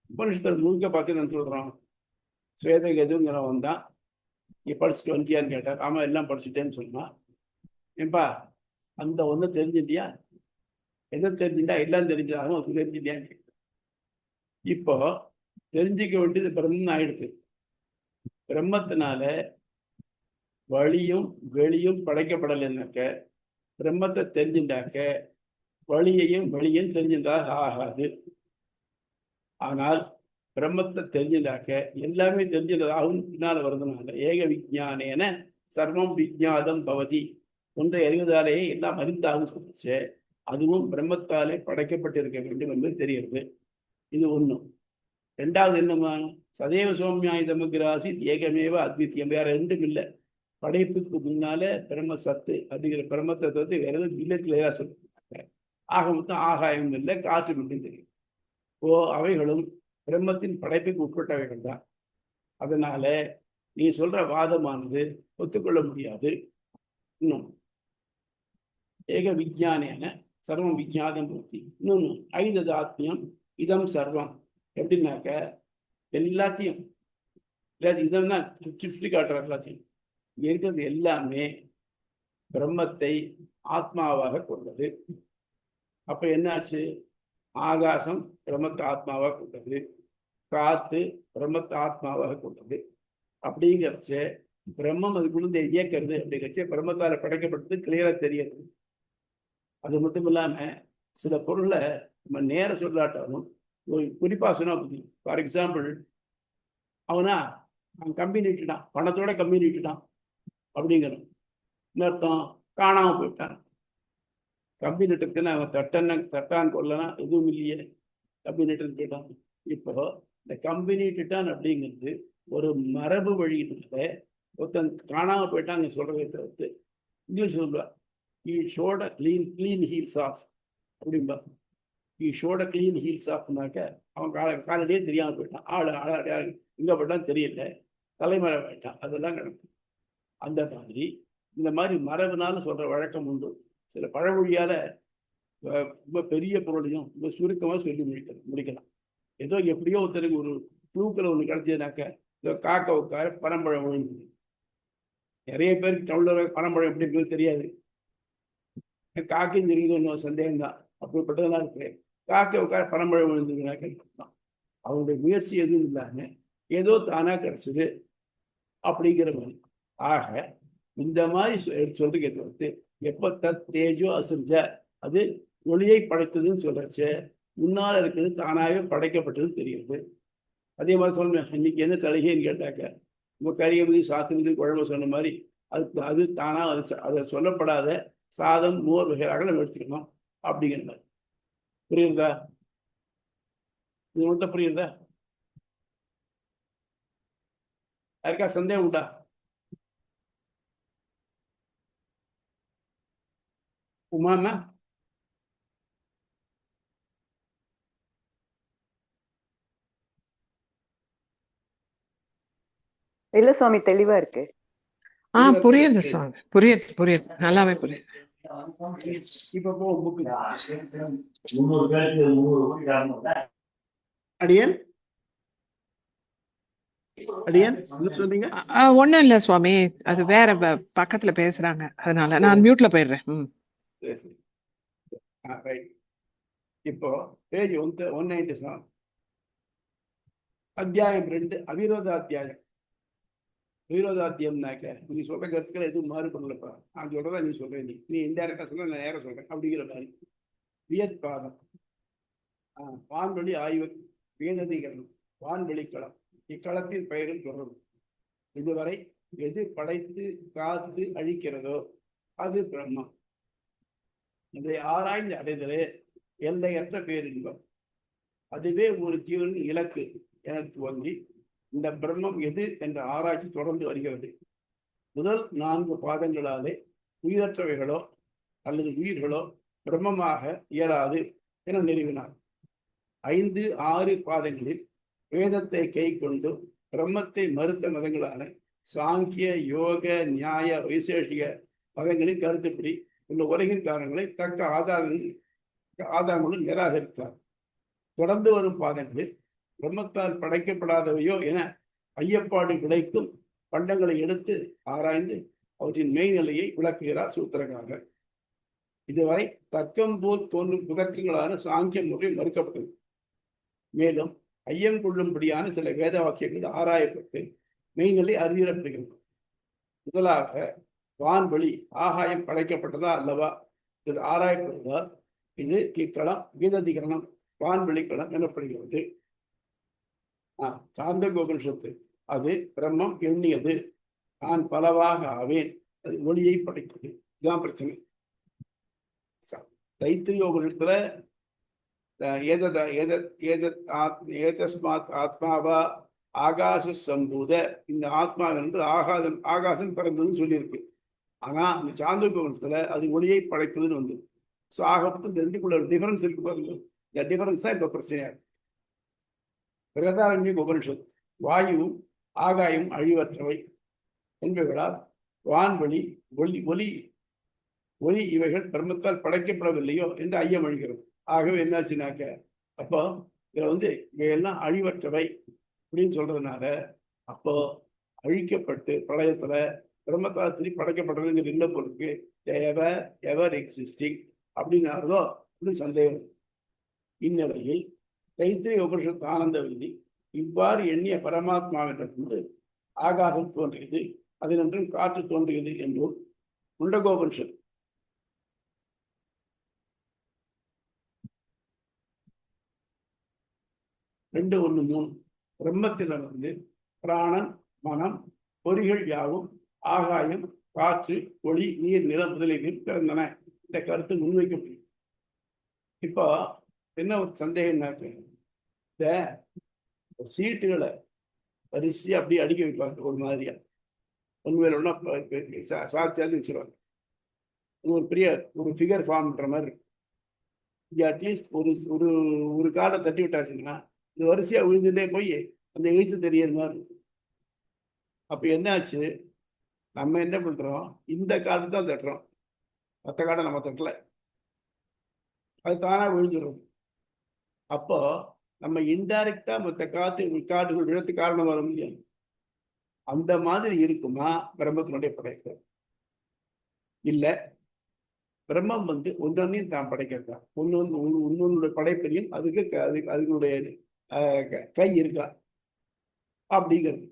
உபனிஷத்தில் முழுக்க பார்த்து நான் சொல்றோம், ஸ்வேதகேதுங்கிறவன் தான் நீ படிச்சுட்டு வந்துட்டியான்னு கேட்டார். ஆமா எல்லாம் படிச்சுட்டேன்னு சொன்னா, ஏன்பா அந்த ஒண்ணு தெரிஞ்சுட்டியா, எதை தெரிஞ்சுட்டா எல்லாம் தெரிஞ்சாலும் அது தெரிஞ்சுட்டியான்னு. இப்போ தெரிஞ்சுக்க வேண்டியது பிரம்மன் ஆயிடுது. பிரம்மத்தினால வழியும் வெளியும் படைக்கப்படலைன்னாக்க, பிரம்மத்தை தெரிஞ்சுட்டாக்க வழியையும் வெளியும் தெரிஞ்சுட்டாக ஆகாது. ஆனால் பிரம்மத்தை தெரிஞ்சுட்டாக்க எல்லாமே தெரிஞ்சதாகவும் பின்னால வருதுனால ஏக விஜானேன சர்வம் விஜாதம் பவதி, ஒன்றை அறிவதாலேயே எல்லாம் அறிந்தாகும் சொல்லிச்சு. அதுவும் பிரம்மத்தாலே படைக்கப்பட்டிருக்க வேண்டும் என்று தெரிகிறது. இது ஒண்ணு. ரெண்டாவது என்னமா, சதேவ சௌமியாயுதமகிராசி ஏகமேவ அத்வித்தியம், வேற ரெண்டும் இல்லை. படைப்புக்கு முன்னால பிரம்ம சத்து அப்படிங்கிற பிரம்ம தத்துவத்தை வேற எதுவும் இல்லை, கிளியரா சொல்லிருக்காங்க. ஆக மொத்தம் ஆகாயம் இல்லை, காற்று மட்டும் தெரியும். அவைகளும் பிரம்மத்தின் படைப்புக்கு உட்பட்டவைகள் தான். அதனால நீ சொல்ற வாதமானது ஒத்துக்கொள்ள முடியாது. இன்னும் ஏக விஜானேன சர்வம் விஜாதம் பூர்த்தி. இன்னொன்னு ஐந்தது ஆத்மியம் இதம் சர்வம். எப்படின்னாக்க எல்லாத்தையும் இதம்னா சுற்றி காட்டுற எல்லாத்தையும் இருக்கிறது எல்லாமே பிரம்மத்தை ஆத்மாவாக கொண்டது. அப்ப என்னாச்சு, ஆகாசம் பிரம்மத்தை ஆத்மாவாக கொண்டது, காத்து பிரம்மத்தை ஆத்மாவாக கொண்டது. அப்படிங்கிறச்சு பிரம்மம் அதுக்குள்ள இயக்கிறது அப்படிங்கிறச்சு பிரம்மத்தால படைக்கப்பட்டது கிளியரா தெரியுது. அது மட்டும் இல்லாம சில பொருளை நம்ம நேர சொல்லாட்டாலும் ஒரு குறிப்பா சொன்னா, ஃபார் எக்ஸாம்பிள் அவனா கம்பி நீட்டுட்டான், பணத்தோட கம்பி நீட்டுட்டான் அப்படிங்கிறோம். இன்னொருத்தம் காணாம போயிட்டான். கம்பி நட்டுக்குன்னு அவன் தட்டான் கொல்லனா எதுவும் இல்லையே, கம்பி நட்டுன்னு போயிட்டான். இப்போ இந்த கம்பி நீட்டுட்டான் அப்படிங்கிறது ஒரு மரபு வழியினால ஒருத்தன் காணாம போயிட்டாங்க சொல்றதை தவிர்த்து இங்கிலீஷ் சொல்லுவா, he showed a clean heels off அப்படின்பா. he showed a clean heels offனாக்க அவன் காலடியே தெரியாம போயிட்டான், ஆள் எங்க போயிட்டான்னு தெரியல, தலைமறை போயிட்டான். அதெல்லாம் நடக்கும். அந்த மாதிரி இந்த மாதிரி மரபுனால சொல்ற வழக்கம் உண்டு. சில பழமொழியால ரொம்ப பெரிய பொருளையும் ரொம்ப சுருக்கமா சொல்லி முடிக்கலாம். ஏதோ எப்படியோ ஒருத்தருக்கு ஒரு தூக்கில் ஒண்ணு கிடைச்சதுனாக்க, ஏதோ காக்க உட்கார பனம்பழம் விழுந்தது. நிறைய பேருக்கு தமிழர் பனம்பழம் எப்படி இருக்குன்னு தெரியாது. காக்கையும் தெரியுது ஒன்றும் சந்தேகம் தான். அப்படிப்பட்டதெல்லாம் இருக்கு. காக்க உட்கார பனம்பழம் விழுந்ததுனாக்க அவங்களுடைய முயற்சி எதுவும் இல்லாம ஏதோ தானா கிடைச்சது அப்படிங்கிற மாதிரி. ஆக இந்த மாதிரி சொல்றதுக்கு வந்து எப்ப தேஜோ அசிர்ஜ, அது ஒளியை படைத்ததுன்னு சொல்றச்சு, முன்னால் இருக்கிறது தானாகவே படைக்கப்பட்டது தெரியுது. அதே மாதிரி சொல்றேன், இன்னைக்கு என்ன தலிகைன்னு கேட்டாக்க உங்க கறியபதி சாத்துமதி குழம்பு சொன்ன மாதிரி அது தானா அதை சொல்லப்படாத சாதம் மோர் வகையாக நம்ம எடுத்துக்கணும் அப்படிங்கிற மாதிரி. புரியுறதா? இது மட்டும் புரியுறதா? யாருக்கா சந்தேகம் உண்டா? உமாமா இல்ல சுவாமி, தெளிவா இருக்கு. புரியுது சுவாமி, புரியுது, நல்லாவே புரியுது. இப்ப அடியன் என்ன சொல்றீங்க? ஒண்ணும் இல்ல சுவாமி, அது வேற பக்கத்துல பேசுறாங்க, அதனால நான் மியூட்ல போயிடுறேன். இப்போ பேஜ் 197 அத்தியாயம் 2 அவிரோத அத்தியாயம். விரோதாத்தியம்னாக்க நீ சொல்ற கருத்துக்கள் எதுவும் மாறுபடலப்பா, நான் சொல்றதா நீ சொல்ற, நீ இன்டைரக்டா சொல்ற, நான் நேரம் சொல்றேன் அப்படிங்கிற மாதிரி. வியத்பாதம், வான்வெளி ஆய்வு, வேததிகரணம், வான்வெளி களம், இக்களத்தின் பெயரும் தொடரும். இதுவரை எது படைத்து காத்து அழிக்கிறதோ அது பிரம்மம். இதை ஆராய்ந்து அடைதலே எல்லையற்ற பேரின்பம். அதுவே ஒரு ஜீவனின் இலக்கு எனக்கு வந்து இந்த பிரம்மம் எது என்ற ஆராய்ச்சி தொடர்ந்து வருகிறது. முதல் 4 பாதங்களாலே உயிரற்றவைகளோ அல்லது உயிர்களோ பிரம்மமாக இயலாது என நிறுவினார். 5, 6 பாதங்களில் வேதத்தை கை கொண்டு பிரம்மத்தை மறுத்த மதங்களான சாங்கிய, யோக, நியாய, வைசேஷிக மதங்களின் கருத்துப்படி உள்ள உலகின் காரணங்களை தக்க ஆதாரங்களுடன் நிராகரித்தார். தொடர்ந்து வரும் பாதங்களில் பிரம்மத்தால் படைக்கப்படாதவையோ என ஐயப்பாடு விளைக்கும் பண்டங்களை எடுத்து ஆராய்ந்து அவற்றின் மெய்நிலையை விளக்குகிறார் சூத்திரக்காரர். இதுவரை தர்க்கம் போல் தோன்றும் புதக்கங்களான சாங்கிய முறை மறுக்கப்பட்டது. மேலும் ஐயம் கொள்ளும்படியான சில வேத வாக்கியங்கள் ஆராயப்பட்டு மெய்நிலை அறியப்படுகிறது. முதலாக வான்வெளி ஆகாயம் படைக்கப்பட்டதா அல்லவா இது ஆராயப்படுவதால் இது இக்களம், கீததிகரணம், வான்வெளி களம் எனப்படுகிறது. சாந்தோபனிஷத்து அது பிரம்மம் எண்ணியது, நான் பலவாக ஆவேன், அது ஒளியை படைத்தது. இதுதான் பிரச்சனை. தைத்திரியோபனிஷத்துல ஏதஸ்மாத் ஆத்மாவா ஆகாச சம்பூத, இந்த ஆத்மா என்று ஆகாசம் பிறந்ததுன்னு சொல்லியிருக்கு. ஆனா இந்த சாந்தோபனிஷத்துல அது ஒளியை படைத்ததுன்னு வந்து. ஸோ ஆகப்பட்டு இந்த ரெண்டுக்குள்ள டிஃபரன்ஸ் இருக்கு பாருங்க. இந்த டிஃபரன்ஸ் தான் இப்ப பிரச்சனையா இருக்கு. பிரகதாரண்ய உபனிஷத் வாயுவும் ஆகாயம் அழிவற்றவை என்பவர்களால் வான்வெளி, ஒளி இவைகள் பிரம்மத்தால் படைக்கப்படவில்லையோ என்று ஐயம் அழிகிறது. ஆகவே என்னாச்சுனாக்க அப்போ இதுல வந்து இவையெல்லாம் அழிவற்றவை அப்படின்னு சொல்றதுனால அப்போ அழிக்கப்பட்டு பிரளயத்துல பிரம்மத்தால் திருப்பி படைக்கப்பட்டதுங்கிற இல்லை பொருளுக்கு எவர் எக்ஸிஸ்டிங் அப்படிங்கிறதோ இது சந்தேகம். இந்நிலையில் தைத்திரிய உபனிஷத் ஆனந்தவல்லி இவ்வாறு எண்ணிய பரமாத்மாவிலிருந்து ஆகாசம் தோன்றியது, அதனின்றும் காற்று தோன்றியது என்றும் முண்டகோபனிஷத் 2:1-3 பிரம்மத்திலிருந்து பிராணன், மனம், பொறிகள் யாவும் ஆகாயம், காற்று, ஒளி, நீர், நிலம் முதலியவைகள் பிறந்தன இந்த கருத்து முன்வைக்கப்படும். இப்போ என்ன ஒரு சந்தேகம்னாக்க, இந்த சீட்டுகளை வரிசையா அப்படியே அடுக்கி வைப்பாங்க ஒரு மாதிரியா, ஒன்றுவேல ஒன்றா சாட்சியாவது வச்சுருவாங்க. ஒரு பெரிய ஒரு ஃபிகர் ஃபார்ம் பண்ற மாதிரி இருக்கு. இங்கே அட்லீஸ்ட் ஒரு ஒரு ஒரு கார்டை தட்டி விட்டாச்சுன்னா இது வரிசையா விழுந்துட்டே போய் அந்த எழுத்து தெரியற மாதிரி இருக்கு. அப்போ என்னாச்சு, நம்ம என்ன பண்றோம், இந்த கார்டு தான் தட்டுறோம், மற்ற கார்டை நம்ம தட்டல, அது தானா விழுந்துடும். அப்போ நம்ம இன்டைரக்டா மற்ற காட்டுகள் விழத்து காரணம் வர முடியாது. அந்த மாதிரி இருக்குமா பிரம்மத்தினுடைய படைப்பு? இல்ல, பிரம்மம் வந்து ஒன்னொன்னையும் தான் படைக்கிறதா, ஒன்னொன்னுடைய படைப்பிலையும் அதுக்குடைய கை இருக்கா அப்படிங்கிறது.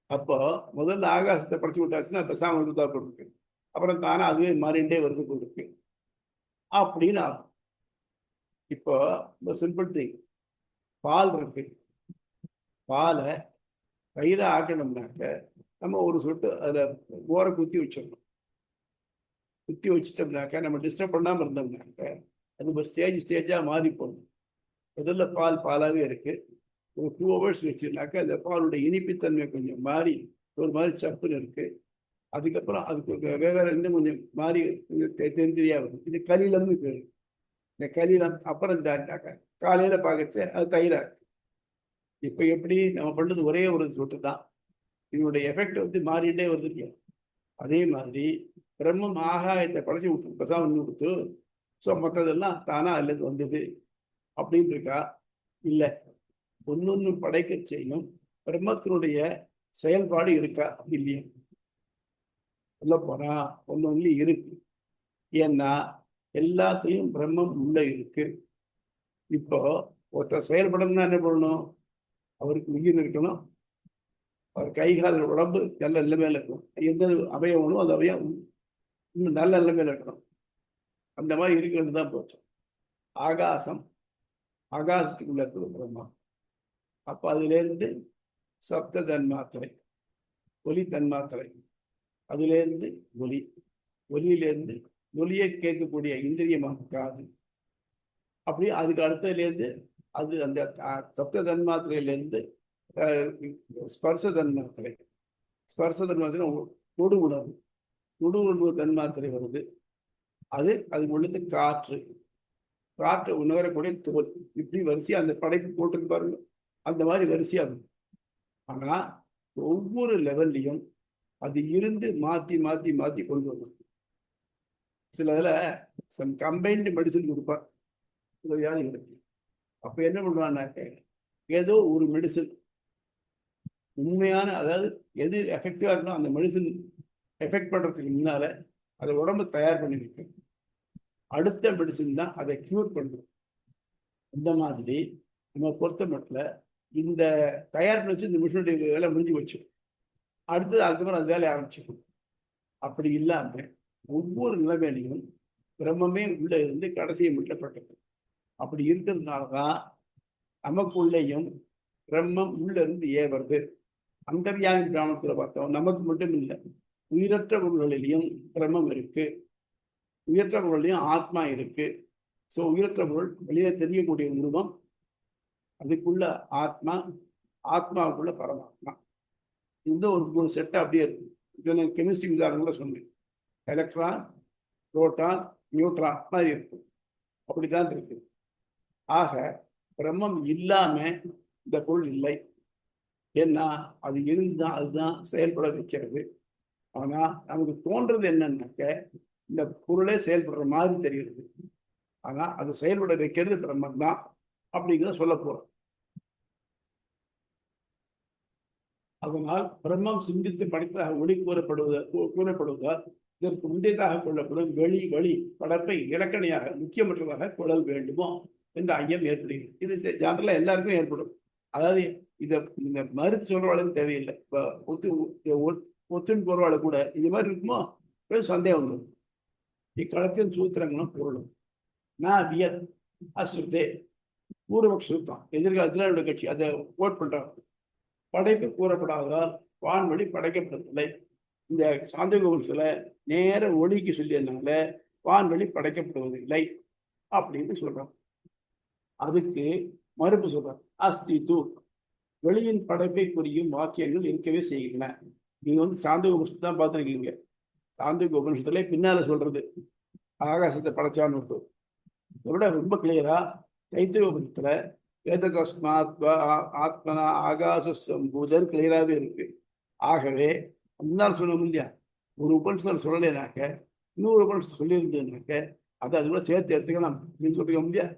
அப்போ முதல்ல ஆகாசத்தை படைச்சு விட்டாச்சுன்னா பெசாம வந்து தான் போட்டுருக்கு, அப்புறம் தானே அதுவே மாறிண்டே வருது போட்டுருக்கு அப்படின்னு ஆகும். இப்போ இந்த சிம்பிள் திங், பால் இருக்கு, பாலை பயிரை ஆக்கணும்னாக்க நம்ம ஒரு சொட்டு அதுல ஓரை குத்தி வச்சிடணும். குத்தி வச்சிட்டோம்னாக்க நம்ம டிஸ்டர்ப் பண்ணாம இருந்தோம்னாக்க அது ஒரு ஸ்டேஜா மாறி போகணும். முதல்ல பாலாவே இருக்கு, ஒரு 2 hours வச்சுனாக்க அந்த பாலுடைய இனிப்புத்தன்மை கொஞ்சம் மாறி ஒரு மாதிரி சப்புன்னு இருக்கு. அதுக்கப்புறம் அதுக்கு வேற இன்னும் கொஞ்சம் மாறி தெரிஞ்சா வரும். இது கலிலம்னு பேரு. இந்த கலிலம் அப்புறம் இந்த காலையில பார்க்கச்சு அது தயிரா இருக்கு. இப்ப எப்படி நம்ம பண்ணது ஒரே ஒரு சொட்டு தான், இதனுடைய எஃபெக்ட் வந்து மாறிட்டே வருது இல்லையா? அதே மாதிரி பிரம்மம் ஆகாயத்தை படைச்சி விட்டு இப்பதான் ஒன்று கொடுத்து ஸோ மற்றதெல்லாம் தானா அல்லது வந்தது அப்படின்னு இருக்கா? இல்லை, ஒன்னொன்னு படைக்க செய்யும் பிரம்மத்தினுடைய செயல்பாடு இருக்கா? இல்லையா? சொல்ல போனா ஒன்னொன்னு இருக்கு. ஏன்னா எல்லாத்தையும் பிரம்மம் உள்ள இருக்கு. இப்போ ஒருத்தர் செயல்படணும்னா என்ன பண்ணணும்? அவருக்கு உயிர் இருக்கணும், அவர் கை கால் உடம்பு நல்ல நிலைமையில இருக்கும். எந்த அவயவனும் அந்த அவயம் இன்னும் நல்ல நிலைமையில இருக்கணும். அந்த மாதிரி இருக்கிறது தான் போச்சு. ஆகாசம், ஆகாசத்துக்குள்ள இருக்கிற பிரம்மா. அப்ப அதிலிருந்து சப்த தன்மாத்திரை, ஒலி தன்மாத்திரை, அதிலிருந்து ஒலி, ஒலியிலிருந்து ஒலியை கேட்கக்கூடிய இந்திரியமாக காது. அப்படி அதுக்கு அடுத்ததுலேருந்து அது அந்த சப்த தன்மாத்திரையிலிருந்து ஸ்பர்ச தன்மாத்திரை, ஸ்பர்ச தன்மாத்திரை தொடு உணர்வு, தொடு உணர்வு தன்மாத்திரை வருது. அதுக்கு உள்ளது காற்று, காற்று உணரக்கூடிய தோல். இப்படி வரிசையா அந்த படைப்பு போட்டிருக்கு பாருங்க, அந்த மாதிரி வரிசையா வருது. ஆனா ஒவ்வொரு லெவல்லையும் அது இருந்து மாத்தி மாத்தி மாத்தி கொண்டு வருது. சில இதில் கம்பைன்டு மெடிசன் கொடுப்பார் சில வியாதிகளுக்கு. அப்ப என்ன பண்ணுவான்னாக்க, ஏதோ ஒரு மெடிசன் உண்மையான, அதாவது எது எஃபெக்டிவா இருக்கணும் அந்த மெடிசன் எஃபெக்ட் பண்றதுக்கு முன்னால அதை உடம்பு தயார் பண்ணி வைக்கும். அடுத்த மெடிசன் தான் அதை கியூர் பண்ணும். இந்த மாதிரி நம்ம பொறுத்த மட்டும் இந்த தயார் பண்ணி வச்சு இந்த மிஷினுடைய வேலை முடிஞ்சு வச்சு அடுத்தது அதுக்கப்புறம் அந்த வேலையை ஆரம்பிச்சுக்கணும். அப்படி இல்லாம ஒவ்வொரு நிலைமையிலையும் பிரம்மமே உள்ள இருந்து கடைசியை முட்டப்பட்டது. அப்படி இருக்கிறதுனாலதான் நமக்குள்ளேயும் பிரம்மம் உள்ள இருந்து ஏவருது. அந்தர்யாமி பிராமணத்துல பார்த்தோம், நமக்கு மட்டும் இல்லை, உயிரற்ற பொருள்களிலையும் பிரம்மம் இருக்கு, உயிரற்ற பொருள்லையும் ஆத்மா இருக்கு. ஸோ உயிரற்ற பொருள் வெளியே தெரியக்கூடிய உருவம், அதுக்குள்ள ஆத்மா, ஆத்மாவுக்குள்ள பரமாத்மா. இந்த ஒரு செட்டை அப்படியே இருக்கு. இது கெமிஸ்ட்ரி உதாரணங்கள சொன்னேன். எலக்ட்ரான், புரோட்டான், நியூட்ரான் மாதிரி இருக்கும். அப்படித்தான் இருக்கு. ஆக பிரம்மம் இல்லாம இந்த பொருள் இல்லை. ஏன்னா அது இருந்தால் அதுதான் செயல்பட வைக்கிறது. ஆனா நமக்கு தோன்றது என்னன்னாக்க, இந்த பொருளே செயல்படுற மாதிரி தெரிகிறது. ஆனா அது செயல்பட வைக்கிறது பிரம்மம் தான் அப்படிங்கிறத சொல்ல போறோம். அதனால் பிரம்மம் சிந்தித்து படித்ததாக ஒளி கூறப்படுவதால் இதற்கு முந்தையதாக கொள்ளப்படும் வெளி வழி படப்பை இலக்கணையாக முக்கியமற்றதாக கொள்ளல் வேண்டுமோ என்ற ஐயம் ஏற்படுகிறது. இது ஜெனரலா எல்லாருக்கும் ஏற்படும். அதாவது இந்த மறுத்து சொல்றவாளுக்கு தேவையில்லை. இப்போ ஒத்துன்னு போறவாளு கூட இது மாதிரி இருக்குமோ சந்தேகம் வந்துடும். இக்களத்தின் சூத்திரங்களும் பொருளும் நான் வியத் அசுத்தே பூர்வபக்ஷ சூத்திரம் எதிர்காலத்தில் என்னோட கட்சி அதை கோட் பண்றாங்க. படைப்பு கூறப்படாததால் வான்வழி படைக்கப்படவில்லை. இந்த சாந்தோகத்துல நேர ஒளிக்கு சொல்லியதுனால வான்வழி படைக்கப்படுவதில்லை அப்படின்னு சொல்றாங்க. அதுக்கு மறுப்பு சொல்றாங்க. அஸ்தி தூ, வெளியின் படைப்பை புரியும் வாக்கியங்கள் இருக்கவே செய்கின்றன. நீங்க சாந்தோக உபனிஷத்து தான் பார்த்துருக்கீங்க. சாந்தோக உபனிஷத்துல பின்னால சொல்றது ஆகாசத்தை படைச்சான்னு இருக்கும். இதை விட ரொம்ப கிளியரா தைத்திரிய உபனிஷத்துல ஆத்மனா ஆகாச சம்பூதர் கிளியராகவே இருக்கு. ஆகவே முன்னால் சொல்லணும் இல்லையா, ஒரு உபனிஷத்தில் சொல்லலைனாக்க இன்னொரு உபனிஷத்து சொல்லியிருந்ததுனாக்க அதை அது கூட சேர்த்து எடுத்துக்கலாம் அப்படின்னு சொல்லிக்க முடியாது.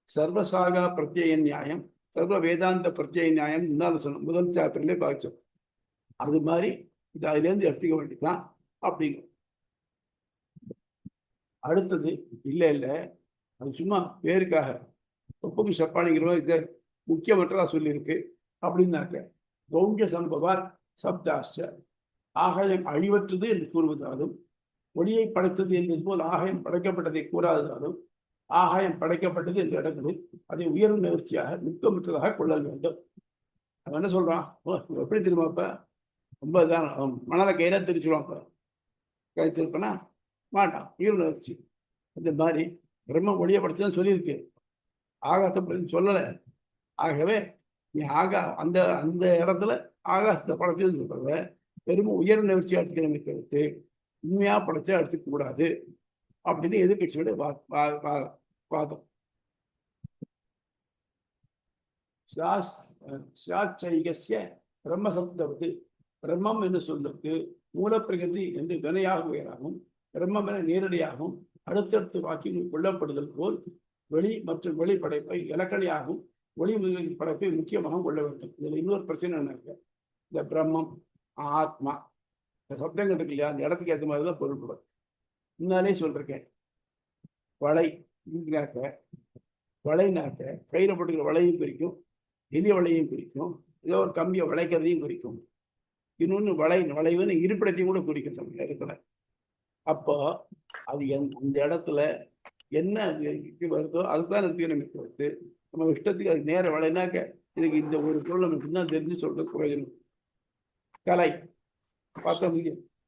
சர்வசாகா பிரத்யய நியாயம், சர்வ வேதாந்த பிரத்யய நியாயம் முன்னால் சொல்லணும், முதல் சாப்டர்லேயே பாதிச்சோம். அது மாதிரி இது அதுலேருந்து எடுத்துக்க வேண்டியதுதான் அப்படிங்க. அடுத்தது இல்லை அது சும்மா பேருக்காக ஒப்புக்கு சப்பானிங்கிறவங்க இதை முக்கியமற்றதா சொல்லியிருக்கு. அப்படின்னாக்க கௌண்ய சம்பவார் சப்தாஷ்ட, ஆகாயம் அழிவற்றது என்று கூறுவதாலும், ஒளியை படைத்தது என்பது போல் ஆகாயம் படைக்கப்பட்டதை கூறாததாலும், ஆகாயம் படைக்கப்பட்டது என்ற இடங்களில் அதை உயர்வு நிகழ்ச்சியாக முக்கியமற்றதாக கொள்ளல் வேண்டும். அவன் என்ன சொல்றான், எப்படி திரும்பப்ப ரொம்ப இதான் மணலை கையில திரிச்சுடுவான்ப்ப, கை திருப்பனா மாட்டான், உயர்வு நிகழ்ச்சி. இந்த மாதிரி பிரம்ம ஒளியை படைச்சதுன்னு சொல்லியிருக்கு, ஆகாசத்தை பற்றி சொல்லலை. ஆகவே நீ அந்த அந்த இடத்துல ஆகாசத்தை படைச்சதுன்னு சொல்றத பெருமை உயர் நிகழ்ச்சியா எடுத்துக்கிழமை தவிர்த்து உண்மையா படைச்சா எடுத்துக்க கூடாது அப்படின்னு எதிர்கட்சியோட வாதம். பிரம்மசப்தவது பிரம்மம் என்று சொல்லுக்கு மூலப்பிரகதி என்று வினையாக உயராகவும் பிரம்மம் என நேரடியாகவும் அடுத்தடுத்து வாக்கியங்கள் கொள்ளப்படுதல் போல் வெளி மற்றும் வெளி படைப்பை இலக்கணையாகவும் ஒளி முதலின் படைப்பை முக்கியமாக கொள்ள வேண்டும். இதுல இன்னொரு பிரச்சனை என்ன இருக்கு, இந்த பிரம்மம் ஆத்மா இந்த சப்தங்கள் இருக்கு இல்லையா, அந்த இடத்துக்கு ஏற்ற மாதிரி தான் பொருள்படும். முன்னாலே சொல்றேன், வளைனாக்க கயிறு போட்டுக்கிற வளையும் குறிக்கும், எளிய வளையும் குறிக்கும், ஏதோ ஒரு கம்பியை வளைக்கிறதையும் குறிக்கும். இன்னொன்னு வளைவுன்னு இருப்பிடத்தையும் கூட குறிக்கும் அந்த இடத்துல. அப்போ அது அந்த இடத்துல என்ன இது வருதோ அதுதான் எடுத்துக்கணுமே தவிர்த்து நம்ம இஷ்டத்துக்கு அது நேர வளைனாக்க இதுக்கு இந்த ஒரு பொருள் நம்ம இப்படிதான் தெரிஞ்சு சொல்றது பிரயோஜனம். கலை பார்த்தோம்,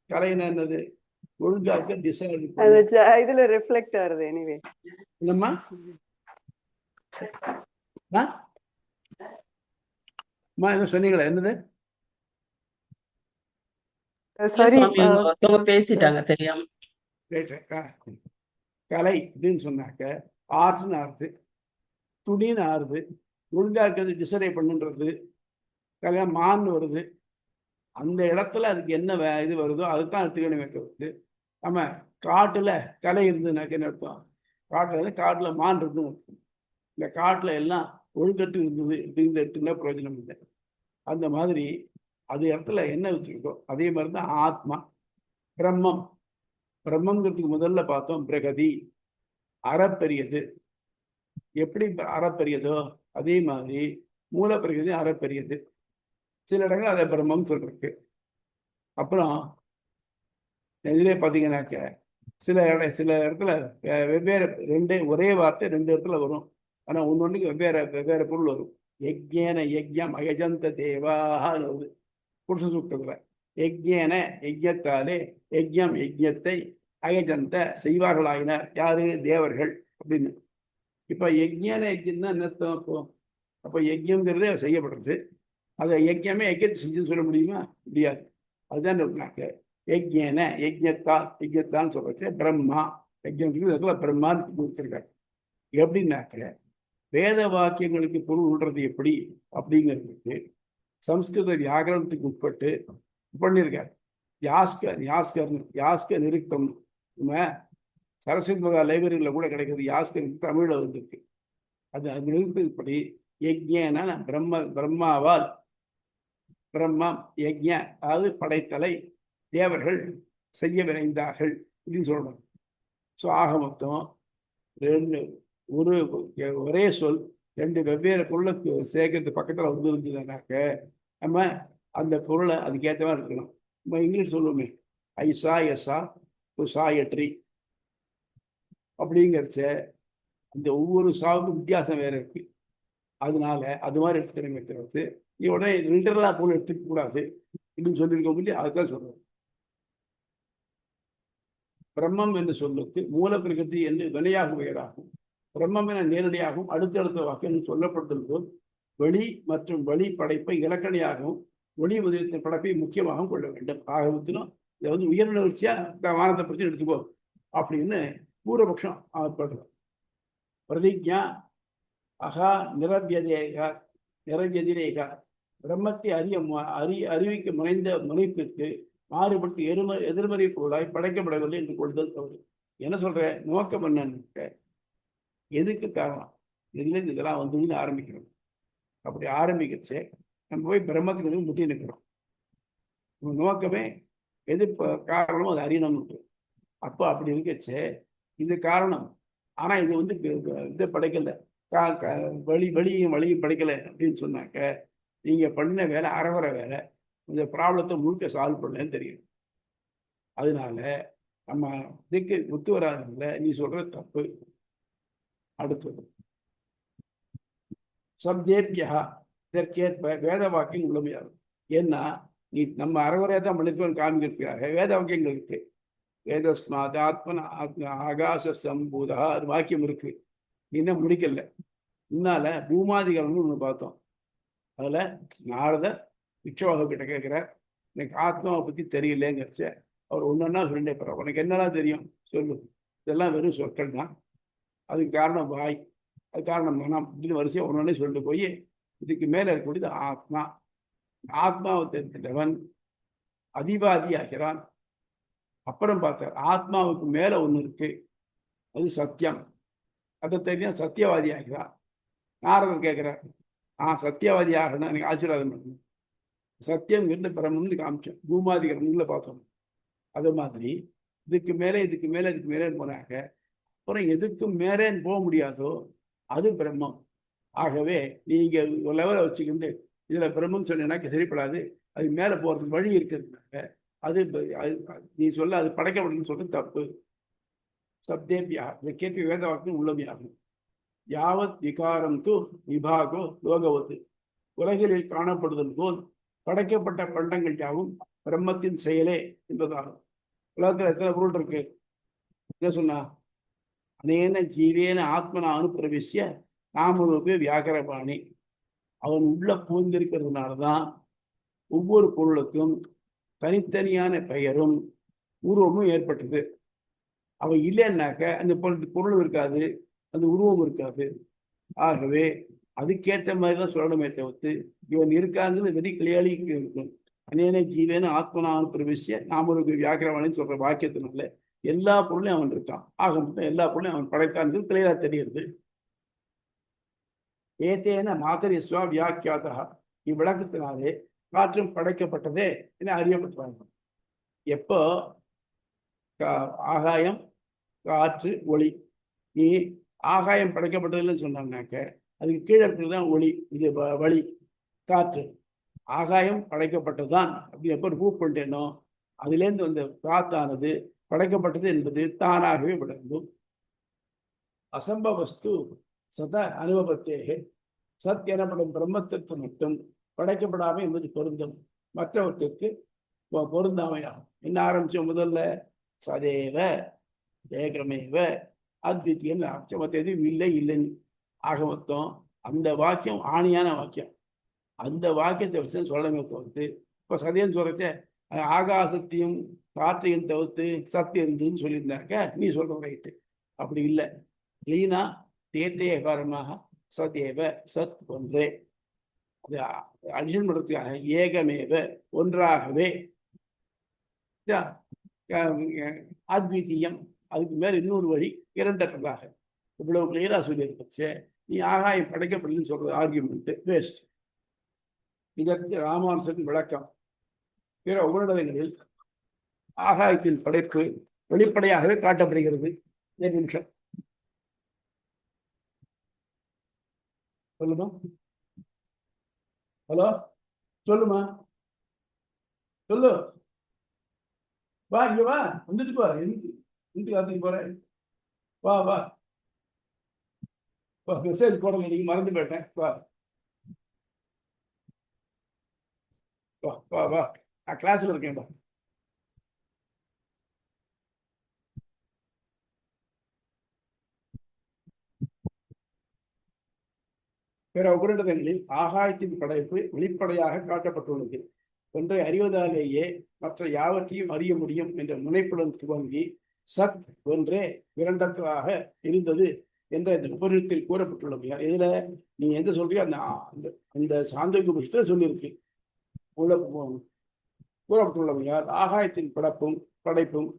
கலைன்னா என்னது? ஒழுங்காக்க டிசைன் இதுல ரிஃப்ளெக்ட் ஆகுது. எனிவே என்னம்மா எதோ சொன்னீங்களா? என்னது? சாரி, ஒருத்தவங்க பேசிட்டாங்க தெரியாம. கலை அப்படின்னு சொன்னாக்க ஆர்ட்னு ஆறுது, துணின்னு ஆறுது, ஒழுங்கா இருக்கிறது டிசைனை பண்ணுன்றது கல்யாணம் மான்னு வருது. அந்த இடத்துல அதுக்கு என்ன இது வருதோ அதுதான் எடுத்துக்கணும் வைக்கிறது. நம்ம காட்டுல கலை இருந்ததுனாக்க என்ன அர்த்தம்? காட்டுல மான் இருந்துன்னு அர்த்தம். இந்த காட்டுல எல்லாம் ஒழுங்கட்டு இருந்தது அப்படின்னு எடுத்துக்கிட்டா பிரயோஜனம் இல்லை. அந்த மாதிரி அது இடத்துல என்ன வச்சுருக்கோம் அதே மாதிரி தான் ஆத்மா. பிரம்மம், பிரம்மங்கிறதுக்கு முதல்ல பார்த்தோம் பிரகதி, அறப்பெரியது. எப்படி அறப்பெரியதோ அதே மாதிரி மூலப்பிரகதி அறப்பெரியது. சில இடங்கள் அதை பிரம்மம் சொல்றதுக்கு. அப்புறம் இதிலே பார்த்தீங்கன்னாக்க சில இடத்துல வெவ்வேறு ஒரே வார்த்தை 2 இடத்துல வரும். ஆனால் ஒன்னொன்றுக்கு வெவ்வேறு பொருள் வரும். யஜ்ஞேன யஜ்ஞம் அயஜந்த தேவான்னு வருது புருஷ சூக்தத்தில். யஜ்ஞேன யஜ்ஞத்தாலே யஜ்ஞத்தை அயஜந்த செய்வார்களாயினர். யாரு? தேவர்கள் அப்படின்னு. இப்போ யஜ்ஞேன யஜ்ஞம் தான் நிறுத்தம். அப்போ யஜ்ஞங்கிறதே செய்யப்படுறது. அதை யஜ்ஞமே யஜ்ஞத்தை செஞ்சுன்னு சொல்ல முடியுமா? முடியாது. அதுதான் இருந்தாங்க யஜ்ஞேன யஜ்ஞத்தான்னு சொல்றது பிரம்மா. யஜ்ஞம் பிரம்மான்னு முடிச்சிருக்காரு. எப்படின்னாக்க வேத வாக்கியங்களுக்கு பொருள் விடுறது எப்படி அப்படிங்கிறதுக்கு சம்ஸ்கிருத வியாகரணத்துக்கு உட்பட்டு பண்ணியிருக்காரு. யாஸ்க நிருக்தம் சரஸ்வதி மகா லைப்ரரியில் கூட கிடைக்கிறது. யாஸ்கர் தமிழில் வந்திருக்கு. அது நிருக்தப்படி யஜ்ஞேன பிரம்மாவால் பிரம்மம் யஜ்ஞ அதாவது படைத்தலை தேவர்கள் செய்ய விரைந்தார்கள் அப்படின்னு சொல்லணும். ஸோ ஆக மொத்தம் ஒரே சொல் 2 வெவ்வேறு பொருளை சேர்க்கறது பக்கத்தில் வந்துருந்ததுனாக்க நம்ம அந்த பொருளை அதுக்கேற்ற மாதிரி இருக்கணும். நம்ம இங்கிலீஷ் சொல்லுவோமே ஐசா எஸ்ஸா சாயட்ரி அப்படிங்கிறச்ச அந்த ஒவ்வொரு சாவுக்கும் வித்தியாசம் வேற இருக்கு. அதனால அது மாதிரி எடுத்துக்கிறேங்க தவிர்த்து நீ உடனே லிட்டரலா பொருள் எடுத்துக்க கூடாது அப்படின்னு சொல்லியிருக்கோம் இல்லையா? அதுதான் சொல்றோம். பிரம்மம் என்று சொல்லுக்கு மூல பிரகிருதி என்று வினையாக உயராகும். பிரம்மம் என நேரடியாகவும் அடுத்தடுத்த வாக்கியம் சொல்லப்பட்டது போல் வெளி மற்றும் வழி படைப்பை இலக்கணியாகவும் ஒளி உதயத்தின் படைப்பை முக்கியமாகவும் கொள்ள வேண்டும். ஆகமத்திலும் இதை உயர் நிகழ்ச்சியா வானத்தை பற்றி எடுத்துக்கோ அப்படின்னு பூர்வபக்ஷம் ஆகப்படுறோம். பிரதிஜா அகா நிரவியதிரேகா பிரம்மத்தை அறிவிக்க முனைப்பிற்கு மாறுபட்டு எதிர்மறை பொருளாய் படைக்கப்படவில்லை என்று கொள்ளுதல் தவறு. என்ன சொல்ற? நோக்கம் என்னன்னு எதுக்கு காரணம் எதுலேருந்து இதெல்லாம் வந்ததுன்னு ஆரம்பிக்கிறோம். அப்படி ஆரம்பிக்கச்சே நம்ம போய் பிரம்மத்துக்கு முட்டி நிற்கிறோம். நோக்கமே எது காரணமோ அது அறியணும்னு. அப்போ அப்படி இருக்கச்சே இது காரணம். ஆனா இது இதை படைக்கல, வழியும் படைக்கல அப்படின்னு சொன்னாக்க நீங்க பண்ண வேலை அறகுறை வேலை. இந்த ப்ராப்ளத்தை முழுக்க சால்வ் பண்ணலன்னு தெரியும். அதனால நம்ம இதுக்கு ஒத்து வராதுல நீ சொல்றது தப்பு. அடுத்தது சப்தேபியா இதற்கேற்ப வேத வாக்கியம் முழுமையாகும். ஏன்னா நீ நம்ம அறகுறையா தான் பண்ணிருக்கோம் காமிக்கிறதுக்காக வேத வாக்கியங்கள் இருக்கு. வேதஸ்மாத் ஆத்மன் ஆகாச சம்பூதா அது வாக்கியம் இருக்கு. நீ இன்னும் முடிக்கல. முன்னால பூமாதிகள்னு ஒன்று பார்த்தோம். அதுல நாரதர் இக்ஷவாகு கிட்ட கேட்கிறார், எனக்கு ஆத்மாவை பத்தி தெரியலங்கிறச்ச அவர் ஒன்னொன்னா சொல்லிட்டே போறார். உனக்கு என்னெல்லாம் தெரியும் சொல்லு. இதெல்லாம் வெறும் சொற்கள் தான். அதுக்கு காரணம் வாய், அது காரணம் மனம் அப்படின்னு வரிசையா ஒன்னொன்னே சொல்லிட்டு போய் இதுக்கு மேல இருக்கக்கூடியது ஆத்மா. ஆத்மாவை தெரிஞ்சிட்டவன் அதிவாதி ஆகிறான். அப்புறம் பார்த்தார் ஆத்மாவுக்கு மேல ஒண்ணு இருக்கு, அது சத்தியம். அதை தெரியும் சத்தியவாதி ஆகிறான். நாரதர் கேட்கிறார், சத்தியவாதி ஆகணும் எனக்கு ஆசீர்வாதம் பண்ணணும். சத்தியம் இருந்து பிரம்மம்னு காமிச்சோம். பூமாதிகரம்ல பார்த்தோம். அது மாதிரி இதுக்கு மேலே போனாங்க. அப்புறம் எதுக்கும் மேலேன்னு போக முடியாதோ அது பிரம்மம். ஆகவே நீங்க ஒரு லெவலை வச்சுக்கிட்டு இதுல பிரம்மம் சொன்னா சரிப்படாது, அது மேல போறதுக்கு வழி இருக்கிறதுனால அது நீ சொல்ல அது படைக்கப்படணும்னு சொல்றது தப்பு. சப்தேபியா இந்த கேள்வி வேத வாக்கியம் உள்ளமையாகும். யாவத் விகாரம் து விபாகோ லோகவத்து உலகில் காணப்படுதல் போல் படைக்கப்பட்ட பண்டங்கள் யாவும் பிரம்மத்தின் செயலே என்பதாகும். உலகத்துல எத்தனை பொருள் இருக்கு? என்ன சொன்னா? அனேன ஜீவேன ஆத்மனா அனுப்பிரவிசிய நாமரூபே வியாகரபாணி. அவன் உள்ள பூந்திருக்கிறதுனாலதான் ஒவ்வொரு பொருளுக்கும் தனித்தனியான பெயரும் உருவமும் ஏற்பட்டது. அவன் இல்லைன்னாக்க அந்த பொருளும் இருக்காது, அந்த உருவம் இருக்காது. ஆகவே அதுக்கேற்ற மாதிரி தான் சொல்லணுமே தவிர்த்து இவன் இருக்காங்கிறது வெறி கிளியாளி இருக்கும். அனேன ஜீவேன ஆத்மனான பிரவிசிய நாமரூப வியாக்கிரவாணின்னு சொல்ற வாக்கியத்தினால எல்லா பொருளையும் அவன் இருக்கான். ஆக மொத்தம் எல்லா பொருளையும் அவன் படைத்தான் கிளியரா தெரியுது. ஏதேன மாதரிஸ்வா வியாக்கியாதா இவ்விளக்கத்தினாலே காற்றும் படைக்கப்பட்டதே என அறியப்பட்டாங்க. எப்போ ஆகாயம், காற்று, ஒளி, நீ ஆகாயம் படைக்கப்பட்டதுன்னு சொன்னாக்க அதுக்கு கீழே இருக்கிறதுதான் ஒளி, இது வழி, காற்று. ஆகாயம் படைக்கப்பட்டதுதான் அப்படி எப்போ ப்ரூவ் பண்ணிட்டேனோ அதுலேருந்து வந்த காத்தானது படைக்கப்பட்டது என்பது தானாகவே விளங்கும். அசம்பவஸ்து சத அனுபவத்தேகே சத் எனப்படும் பிரம்மத்திற்கு மட்டும் படைக்கப்படாமல் என்பது பொருந்தும், மற்றவற்றிற்கு பொருந்தாமையாகும். என்ன ஆரம்பிச்சோம்? முதல்ல சதேவ ஏகமேவ அத்வித்தியம் ஆரம்பிச்சோம். மற்ற எதுவும் இல்லை இல்லைன்னு. ஆக மொத்தம் அந்த வாக்கியம் ஆணியான வாக்கியம். அந்த வாக்கியத்தை வச்சு சொல்லமே தவிர்த்து இப்போ சதேன்னு சொல்றச்ச ஆகாசத்தையும் காற்றையும் தவிர்த்து சத்து இருந்ததுன்னு சொல்லியிருந்தாக்க நீ சொல்ற ரைட்டு. அப்படி இல்லை. லீனா தேத்தைய காரணமாக சதேவ சத் ஒன்றே. அது அடிஷன் பண்றதுக்காக ஏகமேவ ஒன்றாகவே அத்விதீயம் அதுக்கு மேல இன்னொரு வழி இரண்டற்றதாக இவ்வளவு கிளியரா சொல்லியிருக்கச்சு நீ ஆகாயம் படைக்கப்படலன்னு சொல்றது ஆர்கியூமெண்ட் வேஸ்ட். இதற்கு ராமானுசன் விளக்கம். பிற உபநிடதங்களில் ஆகாயத்தின் படைப்பு வெளிப்படையாகவே காட்டப்படுகிறது. ஒரு நிமிஷம் சொல்லுமா? ஹலோ சொல்லுமா? சொல்லு. வா இங்க வா, வந்துட்டு போ. வீட்டுக்கு காத்துக்கு போறேன். வா வா வா, மெசேஜ் போட நீங்க மறந்து போயிட்டேன். வா வா வா வா, நான் கிளாஸ்ல இருக்கேன். வா. பிற உபநிடதங்களில் ஆகாயத்தின் படைப்பு வெளிப்படையாக காட்டப்பட்டுள்ளது. ஒன்றை அறிவதாலேயே மற்ற யாவற்றையும் அறிய முடியும் என்ற முனைப்புடன் துவங்கி சத் ஒன்றே இரண்டத்தாக இருந்தது என்ற இந்த உபநிடத்தில் கூறப்பட்டுள்ளது. இதுல நீங்க எந்த சொல்றீங்க அந்த அந்த சாந்தோக்கிய புஷ்டத்தில் சொல்லியிருக்கு. கூறப்பட்டுள்ளவையால் ஆகாயத்தின் படைப்பும்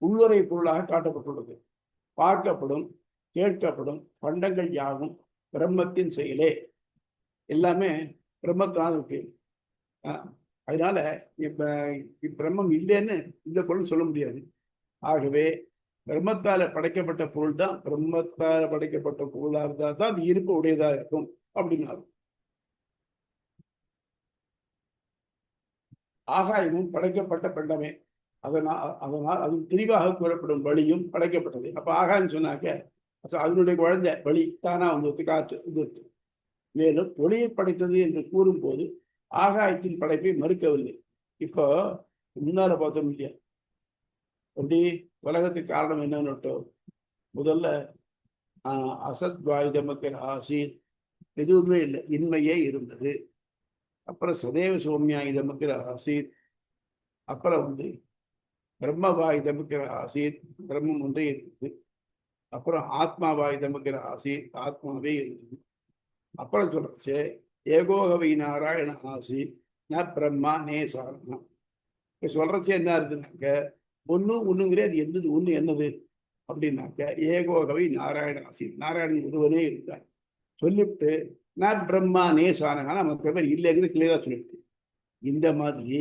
உள்வரை பொருளாக காட்டப்பட்டுள்ளது. பார்க்கப்படும் கேட்கப்படும் பண்டங்கள் யாவும் பிரம்மத்தின் செயலே. எல்லாமே பிரம்மத்தினால் இருக்கு. அதனால பிரம்மம் இல்லைன்னு இந்த பொருள் சொல்ல முடியாது. ஆகவே பிரம்மத்தால படைக்கப்பட்ட பொருள் தான் பிரம்மத்தால படைக்கப்பட்ட பொருளாக இருந்தால் தான் அது இருப்பு உடையதா இருக்கும் அப்படின்னாரு. ஆகாயமும் படைக்கப்பட்ட பண்டமே. அதனால் அது தெளிவாக கூறப்படும் வழியும் படைக்கப்பட்டது. அப்ப ஆகாயம் சொன்னாக்க அதனுடைய குழந்தை வழி தானா வந்து காற்று இது. மேலும் ஒளியை படைத்தது என்று கூறும்போது ஆகாயத்தின் படைப்பை மறுக்கவில்லை. இப்போ முன்னால பார்த்தோம் இல்லையா, அப்படி உலகத்துக்கு காரணம் என்னன்னு முதல்ல அசத் வாயுதமக்கிற ஆசீர் எதுவுமே இல்லை, இன்மையே இருந்தது. அப்புறம் சதேவ சோமியா இதமக்கிற ஆசீர். அப்புறம் பிரம்மவாயுதமக்கிற ஆசீர், பிரம்மம் ஒன்றே இருந்தது. அப்புறம் ஆத்மாவாயுதமக்கிற ஆசீர், ஆத்மாவே இருந்தது. அப்புறம் சொல்றச்சு ஏகோகவை நாராயண ஆசீர் ந பிரம்மா நேசாரணா. இப்ப சொல்றச்சு என்ன இருக்குனாக்க ஒண்ணுங்கிற அது என்னது ஒண்ணு என்னது அப்படின்னாக்க ஏகோகவை நாராயண ஆசீர், நாராயணன் ஒருவனே இருந்தார் சொல்லிவிட்டு நான் பிரம்மா நேசானகா மற்ற பேர் இல்லைங்கிறது கிளியரா சொல்லிடுது. இந்த மாதிரி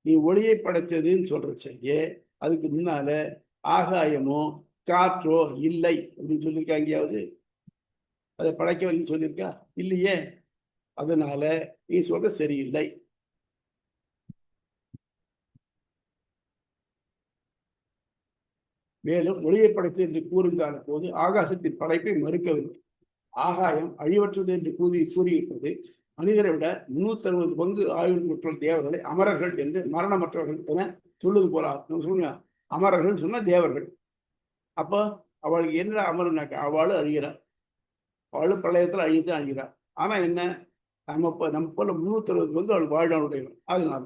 நீ ஒளியை படைச்சதுன்னு சொல்றச்சே அதுக்கு முன்னால ஆகாயமோ காற்றோ இல்லை அப்படின்னு சொல்லியிருக்கா எங்கேயாவது? அதை படைக்கவில்லைன்னு சொல்லியிருக்கா? இல்லையே. அதனால நீ சொல்ற சரியில்லை. மேலும் ஒளியை படைத்து என்று கூறுகின்ற போது ஆகாசத்தின் படைப்பை மறுக்கவில்லை. ஆகாயம் அழிவற்றது என்று கூறிவிட்டது. மனிதரை விட 360 பங்கு ஆயுள் பெற்ற தேவர்களை அமரர்கள் என்று மரணமற்றவர்கள் என சொல்லுது போல. சொல்லுங்க, அமரர்கள் சொன்ன தேவர்கள். அப்போ அவளுக்கு என்ன அமரனாக்க அவளும் அழிகிறார், அவளும் பிரளயத்தில் அழித்தான் அழிகிறார். ஆனா என்ன, நம்ம போல 360 பங்கு அவள் வாழ்நாளுடையவள். அதனால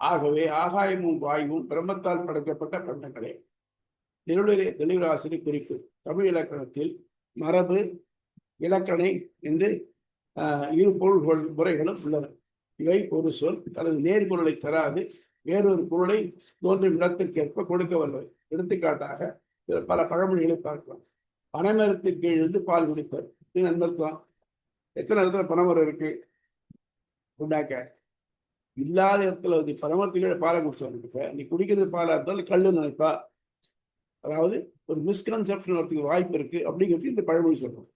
ஆகவே ஆகாயமும் வாயுவும் பிரம்மத்தால் படைக்கப்பட்ட பண்டங்களே. தெளிவராசிரியர் குறிப்பு. தமிழ் இலக்கணத்தில் மரபு இலக்கணை என்று இரு பொருள்கள் முறைகளும் உள்ளன. இவை ஒரு சொல் தனது நேர்பொருளை தராது வேறொரு பொருளை தோன்றும் இடத்திற்கேற்ப கொடுக்க வல்லவை. எடுத்துக்காட்டாக பல பழமொழிகளை பார்க்கலாம். பனைமரத்திற்கு இருந்து பால் குடித்தல். இது அர்த்தம். எத்தனை இடத்துல பனைமரம் இருக்கு உண்டாக்க இல்லாத இடத்துல வந்து பனைமரத்துக்கு பாலை குடிச்சவனுக்கு நீ குடிக்கிறது பாலா இருந்தாலும் கல்லுன்னு நினைப்பா. அதாவது ஒரு மிஸ்கன்செப்ஷன் வரதுக்கு வாய்ப்பு இருக்கு அப்படிங்கிறது இந்த பழமொழி சொல்றோம்.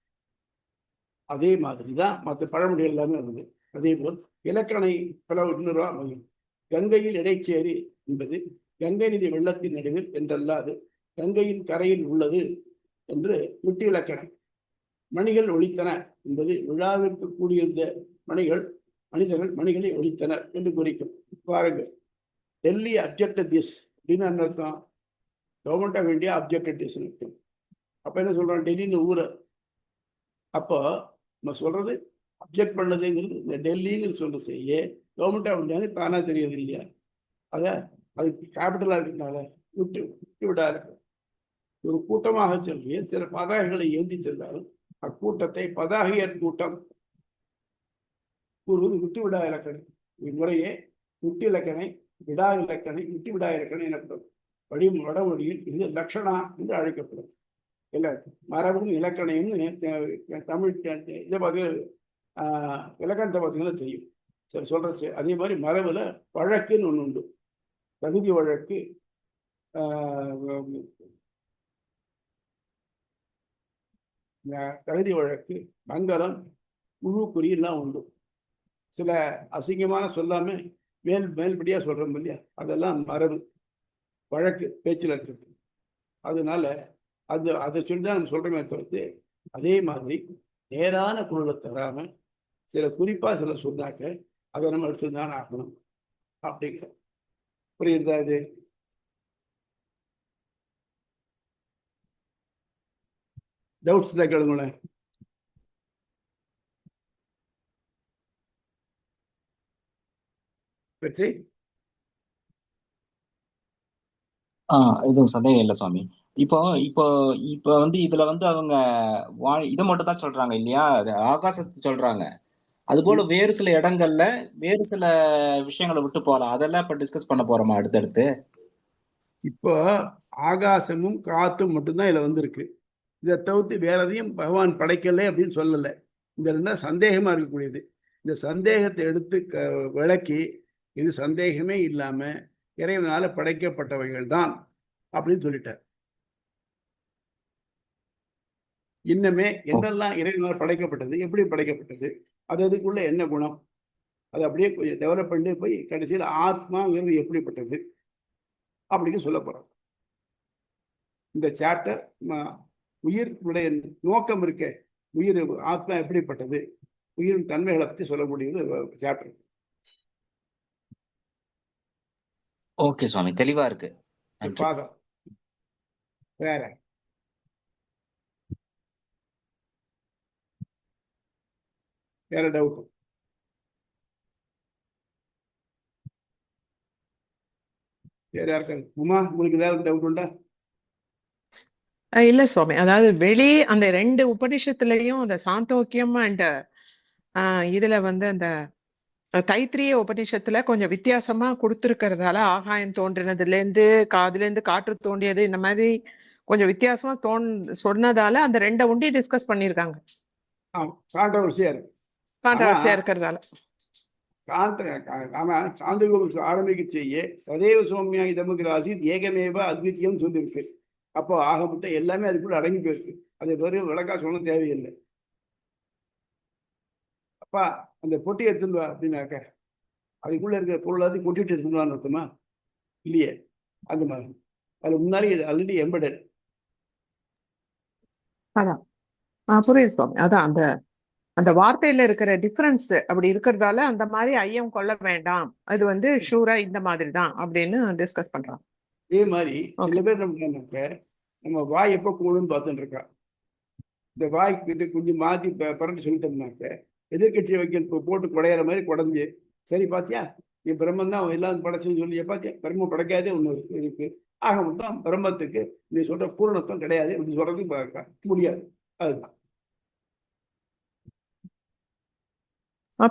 அதே மாதிரி தான் மற்ற பழமொழிகள் எல்லாமே இருந்தது. அதே போல் இலக்கணை பல இன்னொரு அமையும். கங்கையில் இடைச்சேரி என்பது கங்கை நதி வெள்ளத்தின் நடுவில் என்றல்லாது கங்கையின் கரையில் உள்ளது என்று விட்டு இலக்கணை. மணிகள் ஒழித்தன என்பது விழாவிற்கு கூடியிருந்த மனிதர்கள் மணிகளை ஒழித்தனர் என்று குறிக்கும். பாருங்கள், டெல்லி அப்ஜெக்டட் திஸ் அப்படின்னு அர்த்தம். Government of India objected this அர்த்தம். அப்ப என்ன சொல்றான், டெல்லின்னு ஊரை. அப்போ நம்ம சொல்றது அப்ஜெக்ட் பண்ணதுங்கிறது இந்த டெல்லிங்கிறது சொல்ற செய்ய கவர்மெண்ட் ஆஃப் இந்தியாவுக்கு தானா தெரியாது இல்லையா? அது கேபிட்டலா இருக்கிறதுனால விட்டு விடாது. ஒரு கூட்டமாக செல்விய சில பதாகைகளை ஏந்தி சென்றாலும் அக்கூட்டத்தை பதாகையர் கூட்டம் கூறுவது விட்டு விடா இலக்கணை. இம்முறையே விட்டு இலக்கணை, விடா இலக்கணை, விட்டு விடா இலக்கணை எனப்படும். வடமொழியில் இது லட்சணா என்று அழைக்கப்படும். இல்லை, மரபும் இலக்கணையும் தமிழ் இதை பார்த்தீங்கன்னா இலக்கணத்தை பார்த்தீங்கன்னா தெரியும். சரி சொல்றது. அதே மாதிரி மரபுல வழக்குன்னு ஒன்று உண்டு. தகுதி வழக்கு, தகுதி வழக்கு, மங்கலம், முழு குறியெல்லாம் உண்டு. சில அசிங்கமான சொல்லாம மேல்படியா சொல்றோம் இல்லையா, அதெல்லாம் மரபு வழக்கு பேச்சில் இருக்கிறது. அதனால அதை சொல்லிதான் நம்ம சொல்றோமே தவிர்த்து அதே மாதிரி நேரான குரலை தராம சில குறிப்பா சில சொன்னாக்க அதை நம்ம எடுத்துதான் ஆகணும் அப்படிங்கிற. புரியுதா? இது டவுட்ஸ் தான் கேளுங்களேன். வெற்றி எதுவும் சந்தேகம் இல்லை சுவாமி. இப்போ இப்போ இப்ப வந்து இதுல வந்து அவங்க இதை மட்டும் தான் சொல்றாங்க இல்லையா, ஆகாசத்தை சொல்றாங்க. அது போல வேறு சில இடங்கள்ல வேறு சில விஷயங்களை விட்டு போகலாம். அதெல்லாம் இப்ப டிஸ்கஸ் பண்ண போறோமா அடுத்தடுத்து? இப்போ ஆகாசமும் காத்தும் மட்டும்தான் இதுல வந்திருக்கு. இதை தவிர்த்து வேற எதையும் பகவான் படைக்கலை அப்படின்னு சொல்லலை. இந்த ரெண்டா சந்தேகமா இருக்கக்கூடியது. இந்த சந்தேகத்தை எடுத்து விளக்கி இது சந்தேகமே இல்லாம இறைவனால படைக்கப்பட்டவைகள் தான் அப்படின்னு சொல்லிட்டார். இன்னமே என்னெல்லாம் இறைவனால் படைக்கப்பட்டது, எப்படி படைக்கப்பட்டது, அதுக்குள்ள என்ன குணம், அது அப்படியே கொஞ்சம் டெவலப் பண்ணி போய் கடைசியில் ஆத்மாங்கிறது எப்படிப்பட்டது அப்படின்னு சொல்ல போறோம். இந்த சாப்டர் உயிருடைய நோக்கம் இருக்க, உயிர் ஆத்மா எப்படிப்பட்டது, உயிரின் தன்மைகளை பத்தி சொல்லக்கூடியது சாப்டர். ஓகே சுவாமி, தெளிவா இருக்கு. பாதம் வேற வேற டவுட்? வேற யாருக்காரு? உமா, உங்களுக்கு ஏதாவது டவுட் உண்டா? இல்ல சுவாமி, அதாவது அந்த 2 உபனிஷத்துலயும் அந்த சாந்தோக்கியம் அண்ட் இதுல வந்து அந்த தைத்திரிய உபநிஷத்துல கொஞ்சம் வித்தியாசமா கொடுத்திருக்கிறதால ஆகாயம் தோன்றினதுல இருந்து காதுல இருந்து காற்று தோண்டியது இந்த மாதிரி கொஞ்சம் வித்தியாசமா சொன்னதால அந்த 2 ஒண்டி டிஸ்கஸ் பண்ணிருக்காங்க. கான்ட்ரோவர்சியா இருக்கு. கான்ட்ரோவர்சியா இருக்கிறதால ஆனா சாந்திரகோபுரம் ஆரம்பிக்க செய்ய சதேவ சௌமியா இதமுகிராசி ஏகமேவ அத்வித்தியம் சொல்லியிருக்கு. அப்போ ஆகப்பட்ட எல்லாமே அதுக்குள்ள அடங்கி போயிருக்கு. அது வெறும் விளக்கா சொல்ல தேவையில்லை. அப்பா அந்த பொட்டி எடுத்துட்டு வா அப்படின்னாக்க அதுக்குள்ள இருக்கிற பொருளாவது கொட்டிட்டு எடுத்துட்டு வான்னு அர்த்தமா இல்லையே? அந்த மாதிரி அதுல முன்னாடி ஆல்ரெடி எம்பெடட். அதான் புரியுது சுவாமி. அதான் அந்த அந்த வார்த்தையில இருக்கிற டிஃபரன்ஸ் அப்படி இருக்கிறதால அந்த மாதிரி ஐயம் கொள்ள வேண்டாம், அது வந்து ஷூரா இந்த மாதிரி தான் அப்படின்னு டிஸ்கஸ் பண்றாங்க. இதே மாதிரி சில ஓகே. பேர் என்ன பண்ணாக்க, நம்ம வாய் எப்போ கூடுன்னு பார்த்துட்டு இருக்கா. இந்த வாய்க்கு இது கொஞ்சம் மாற்றி பரண்டு சொல்லிட்டோம்னாக்க எதிர்கட்சி வைக்க போட்டு குடையிற மாதிரி குடஞ்சி, சரி பாத்தியா நீ பிரம்மன் தான் எல்லாம் படைச்சுன்னு சொல்லி பாத்தியா, பிரம்ம படைக்காதே ஒன்று இருக்கு. ஆக மொத்தம் பிரம்மத்துக்கு நீ சொல்ற பூரணத்துவம் கிடையாது, இப்படி சொல்றது முடியாது. அதுதான்.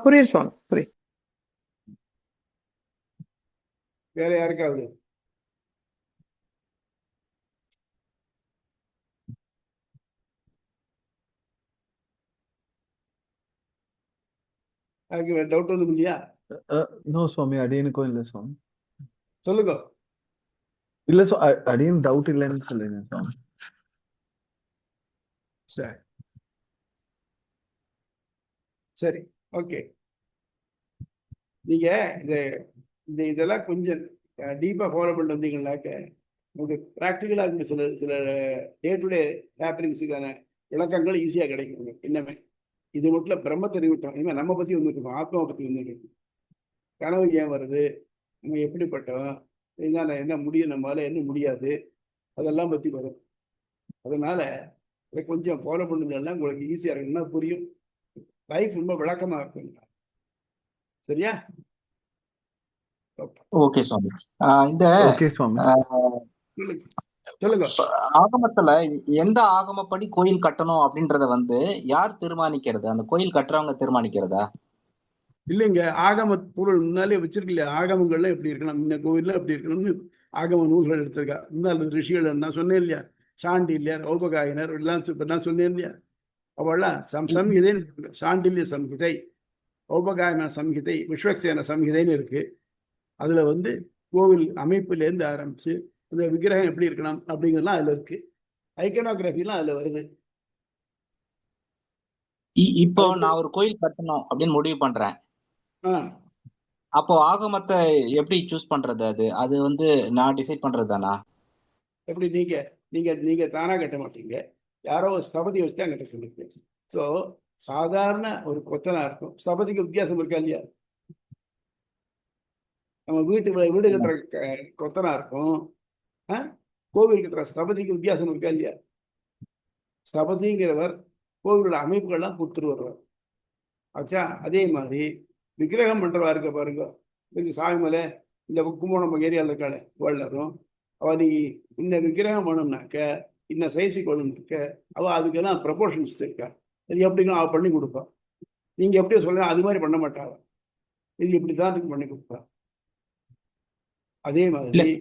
புரியுது சுவாமி, புரியுது. வேற யாருக்காவது? அதுக்கு டவுட் ஒன்றும் இல்லையா? நோ சுவாமி, அடியனுக்கும் இல்லை சுவாமி. சொல்லுங்க. இல்ல அடியன் டவுட் இல்லைன்னு சொல்லுங்க சுவாமி. சரி சரி, ஓகே. நீங்க இதெல்லாம் கொஞ்சம் டீப்பா ஃபாலோ பண்ணிட்டு வந்தீங்கன்னாக்க உங்களுக்கு ப்ராக்டிக்கலாக இருக்கிற சில சில டே டு டே ஹேப்பனிங்ஸுக்கான விளக்கங்கள் ஈஸியாக கிடைக்கும். இன்னமே இது மட்டும் பிரம்மத்தை அறிவிட்டோம், இனிமேல் நம்ம பற்றி வந்துருக்கோம், ஆத்மாவை பற்றி வந்துருக்கோம். கனவு ஏன் வருது, நம்ம எப்படிப்பட்டோம், இதுதான் என்ன முடியும், நம்மளால என்ன முடியாது, அதெல்லாம் பற்றி வரும். அதனால இதை கொஞ்சம் ஃபாலோ பண்ணுறதெல்லாம் உங்களுக்கு ஈஸியாக இருக்குன்னா புரியும். லைஃப் ரொம்ப விளக்கமாக இருக்குங்க. சரியா? ஓகே சுவாமி. இந்த ஓகே சுவாமி. சொல்லுங்க. ஆகமத்துல எந்த ஆகமப்படி கோயில் கட்டணும் அப்படின்றத வந்து யார் தீர்மானிக்கிறது? அந்த கோயில் கட்டுறவங்க தீர்மானிக்கிறதா? இல்லைங்க, ஆகம பொருள் முன்னாலே வச்சிருக்கல. ஆகமங்கள்லாம் எப்படி இருக்கணும், இந்த கோவில்ல எப்படி இருக்கணும்னு ஆகம நூல்கள் எடுத்திருக்கா. முன்னாள் ரிஷிகள் நான் சொன்னேன் இல்லையா, சாண்டில்யர், ஔபகாயனர் எல்லாம் நான் சொன்னேன் இல்லையா, அவெல்லாம் சம்ஹிதைன்னு, சாண்டில்ய சம்ஹிதை, ஔபகாயன சம்ஹிதை, விஸ்வக்சேன சம்ஹிதைன்னு இருக்கு. அதுல வந்து கோவில் அமைப்புலேருந்து ஆரம்பிச்சு இந்த விக்கிரகம் எப்படி இருக்கணும் அப்படிங்கிறதுலாம் அதுல இருக்கு. ஐக்கனோகிராஃபிலாம் அதுல வருது. இப்போ நான் ஒரு கோயில் கட்டணும் அப்படின்னு முடிவு பண்றேன், அப்போ ஆகமத்தை எப்படி சூஸ் பண்றது? அது வந்து நான் டிசைட் பண்றது தானா? எப்படி? நீங்க நீங்க நீங்க தானா கட்ட மாட்டீங்க, யாரோ ஒரு ஸ்தபதி வச்சு தான் கட்ட சொல்லிருக்கு. ஸோ சாதாரண ஒரு கொத்தனா இருக்கும், ஸ்தபதிக்கு வித்தியாசம் இருக்கா இல்லையா? நம்ம வீடு கட்டுற கொத்தனா இருக்கும், கோவில் கட்டுற ஸ்தபதிக்கு வித்தியாசம் இருக்கா இல்லையா? ஸ்தபதிங்கிறவர் கோவிலோட அமைப்புகள்லாம் கொடுத்துட்டு வருவார். ஆச்சா, அதே மாதிரி விக்கிரகம் பண்றவா இருக்க பாருங்க, இந்த சாமிமலை, இந்த கும்பகோணம் ஏரியாவில் இருக்காள் வள்ளரும், அவள் நீ இந்த விக்கிரகம் வேணும்னாக்க இன்ன சைஸுக்கு வேணும்னாக்க அவள் அதுக்கெல்லாம் ப்ரப்போர்ஷன்ஸ் இருக்கா, இது எப்படின்னா அவள் பண்ணி கொடுப்பா. நீங்க எப்படியோ சொல்ல அது மாதிரி பண்ண மாட்டாள், இது இப்படிதான் இருக்கு பண்ணி கொடுப்பா. அதே மாதிரி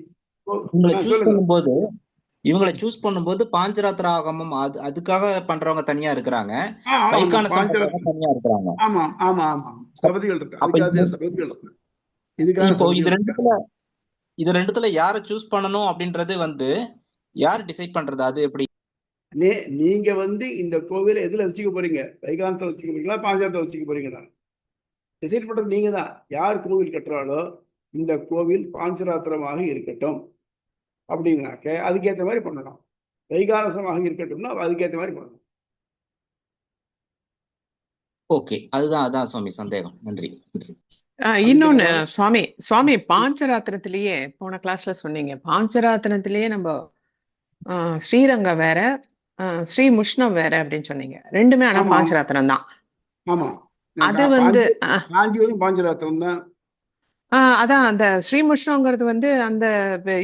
இவங்களை சூஸ் பண்ணும்போது பாஞ்சராத்திர ஆகமம் அதுக்காக பண்றவங்க தனியா இருக்கிறாங்க, தனியா இருக்கிறாங்க. ஆமா ஆமா ஆமா, ஸ்தபதிகள் இருக்கு. இப்போ இது ரெண்டுத்துல யாரை சூஸ் பண்ணணும் அப்படின்றது வந்து யார் டிசைட் பண்றது? அது எப்படி? நீங்க வந்து இந்த கோவிலை எதுல வச்சுக்க போறீங்க, வைகானத்தை வச்சுக்க போறீங்களா, பாஞ்சரத்தை வச்சுக்க போறீங்களா, டிசைட் பண்றது நீங்க தான். யார் கோவில் கட்டுறாலோ இந்த கோவில் பாஞ்சராத்திரமாக இருக்கட்டும் அப்படின்னாக்க அதுக்கேற்ற மாதிரி பண்ணணும், வைகானசமாக இருக்கட்டும்னா அதுக்கேற்ற மாதிரி பண்ணணும். ஓகே, அதான் சுவாமி சந்தேகம். நன்றி. இன்னொன்னு சுவாமி பாஞ்சராத்திரத்திலேயே போன கிளாஸ்ல சொன்னீங்க, பாஞ்சராத்திரத்திலேயே நம்ம ஸ்ரீரங்கம் வேற ஸ்ரீ முஷ்ணம் வேற அப்படின்னு சொன்னீங்க. ரெண்டுமே ஆனா பாஞ்சராத்திரம் தான். ஆமா, அது வந்து பாஞ்சராத்திரம் தான். அதான் அந்த ஸ்ரீமுஷ்ணங்கிறது வந்து அந்த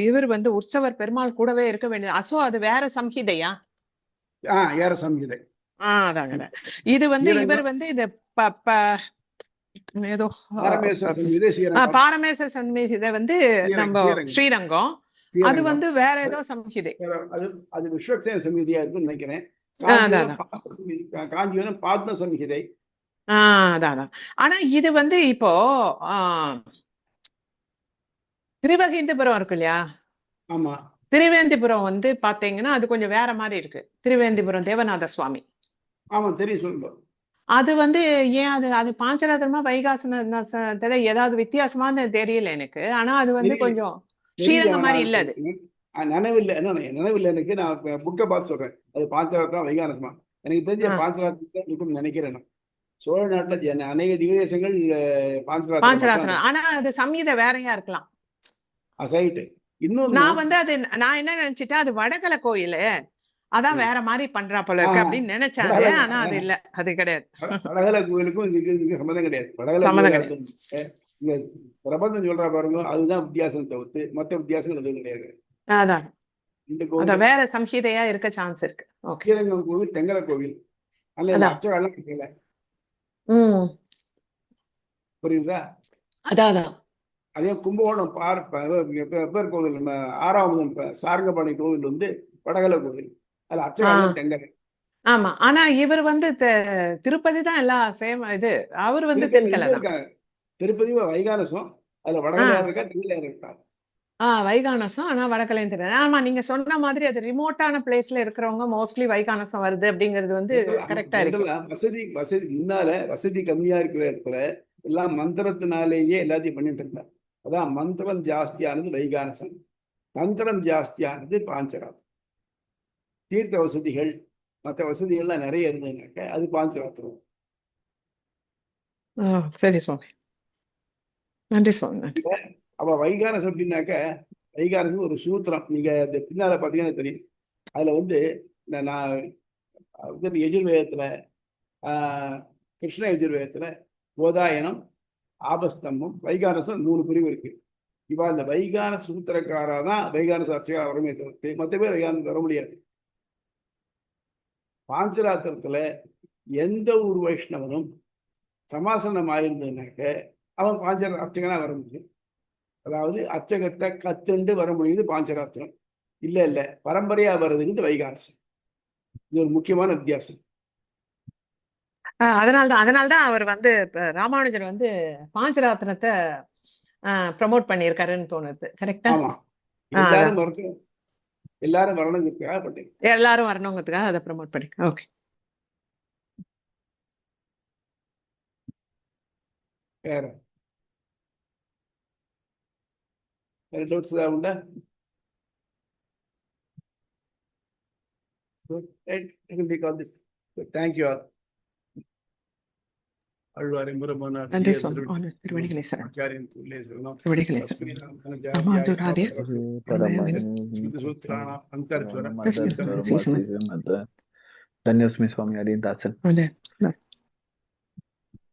இவர் வந்து உற்சவர் பெருமாள் கூடவே இருக்க வேண்டியது. அசோ அது வேற சம்ஹிதையா? வேற சம்ஹிதை. அதாங்க. இது வந்து இவர் வந்து இது ஏதோ பாரமேச சம்ஹிதை வந்து நம்ம ஸ்ரீரங்கம், அது வந்து வேற ஏதோ சம்ஹிதை, அது விஸ்வக்சேன சம்ஹிதையா இருக்குன்னு நினைக்கிறேன். காஞ்சிபுரம் பாத்ம சம்ஹிதை. அதான். ஆனா இது வந்து இப்போ திருவகேந்திபுரம் இருக்கு இல்லையா? ஆமா, திருவேந்திபுரம் வந்து பாத்தீங்கன்னா அது கொஞ்சம் வேற மாதிரி இருக்கு. திருவேந்திபுரம் தேவநாத சுவாமி. ஆமா தெரியும், சொல்லுங்க. அது வந்து ஏன் அது பாஞ்சராத்திரமா வைகாசன ஏதாவது வித்தியாசமா தெரியல எனக்கு. ஆனா அது வந்து கொஞ்சம் ஸ்ரீரங்கம் மாதிரி இல்ல. அது நினைவில்லை என்ன நினைவில்லை எனக்கு. நான் புக்கை பார்த்து சொல்றேன். அது பாஞ்சராத்திரம் வைகானசமா எனக்கு தெரிஞ்ச ஆ. பாஞ்சராத்திரம் இருக்கும்னு நினைக்கிறேன் நான். சோழ நாட்டுல அநேக திவ்யதேசங்கள் பாஞ்சராத்திரம் பாஞ்சராத்திரம் ஆனா அது சம்ஹிதை வேறையா இருக்கலாம். சைட்டு. இன்னொன்னு நான் வந்து அது நான் என்ன நினைச்சிட்டேன், அது வடகலை கோயிலு அதான் வேற மாதிரி பண்றா போல இருக்கு அப்படின்னு நினைச்சேன். அது ஆனா அது இல்ல, அது கிடையாது. வடகலை கோயிலுக்கும் இதுக்கு சம்மந்தம் கிடையாது. வடகலை சம்மந்தம் கோயில் இந்த பிரபந்தம் சொல்றா பாருங்க, அதுதான் வித்தியாசம் தவிர்த்து மற்ற வித்தியாசங்கள் எதுவும் கிடையாது. அதான் இந்த அத கோவில் வேற சம்ஹிதையா இருக்க சான்ஸ் இருக்கு. ஓகே. ஸ்ரீரங்கம் கோவில் தெங்கல கோவில் அல்ல அதான். அச்சகாலம் கேட்கல. ம் புரியுதா? அதான் அதே கும்பகோணம் பேர் கோவில் நம்ம 6வது சாரங்கபாணி கோவில் வந்து வடகலை கோவில். அது அச்சகாலம் தெங்கலை. ஆமா. ஆனா இவர் வந்து திருப்பதி தான் எல்லாம் இது அவர் வந்து தென்கலை தான். இருக்காங்க. திருப்பதி வைகானசம், அதுல வடகலையா இருக்கா தெங்கலையா இருக்கா? வைகானசம் ஆனா வடகலையும் தெரியாது. ஆமா, நீங்க சொன்ன மாதிரி அது ரிமோட்டான பிளேஸ்ல இருக்கிறவங்க மோஸ்ட்லி வைகானசம் வருது அப்படிங்கிறது வந்து கரெக்டா இருக்கு. வசதி முன்னால வசதி கம்மியா இருக்கிற இடத்துல எல்லாம் மந்திரத்தினாலேயே எல்லாத்தையும் பண்ணிட்டு இருந்தாங்க. அதான் மந்திரம் ஜாஸ்தியானது வைகானசம், தந்திரம் ஜாஸ்தியானது பாஞ்சராத்திரம். தீர்த்த வசதிகள் மற்ற வசதிகள்லாம் நிறைய இருந்ததுனாக்க அது பாஞ்சராத்திரம். சரி சுவாமி, நன்றி சுவாமி, நன்றி. அப்ப வைகானசம் அப்படின்னாக்க வைகானசம் ஒரு சூத்திரம். நீங்க இந்த பின்னால பாத்தீங்கன்னா தெரியும். அதுல வந்து நான் யஜுர்வேதத்துல கிருஷ்ண யஜுர்வேதத்துல போதாயனம், ஆபஸ்தம்பம், வைகானசம் 3 பிரிவு இருக்கு. இப்ப அந்த வைகான சூத்திரக்காரா தான் வைகானச அர்ச்சகா வரமே தவிர்த்து மற்ற பேர் வைகானசம் வர முடியாது. பாஞ்சராத்திரத்துல எந்த ஒரு வைஷ்ணவனும் சமாசனம் ஆயிருந்ததுனாக்க அவன் பாஞ்சர அர்ச்சகனா வர முடியும். அதாவது அர்ச்சகத்தை கத்துண்டு வர முடியுது பாஞ்சராத்திரம். இல்ல பரம்பரையா வர்றதுக்கு இந்த வைகானசம். இது ஒரு முக்கியமான வித்தியாசம். அதனால்தான் அவர் வந்து ராமானுஜர் வந்து பாஞ்சராத்திரத்தை ப்ரமோட் பண்ணியிருக்காருன்னு தோணுது. கரெக்டா? ஆமா, எல்லாரும் வரணும், எல்லாரும் வரணுங்கிறதுக்காக பண்ணேன். எல்லாரும் வரணுங்கிறதுக்காக அதை ப்ரமோட் பண்ணி. ஓகே. வேற டவுட்ஸ் ஏதாவது உண்டா? Thank you all. அழ்வாரை முரமனார் நன்றி சுவாமி. திருவடிகளே சரணம். திருவடிகளே சரணம். ಧನ್ಯೋಸ್ಮಿ ಸ್ವಾಮಿ ಅಡಿಯನ್ ದಾಸನ್.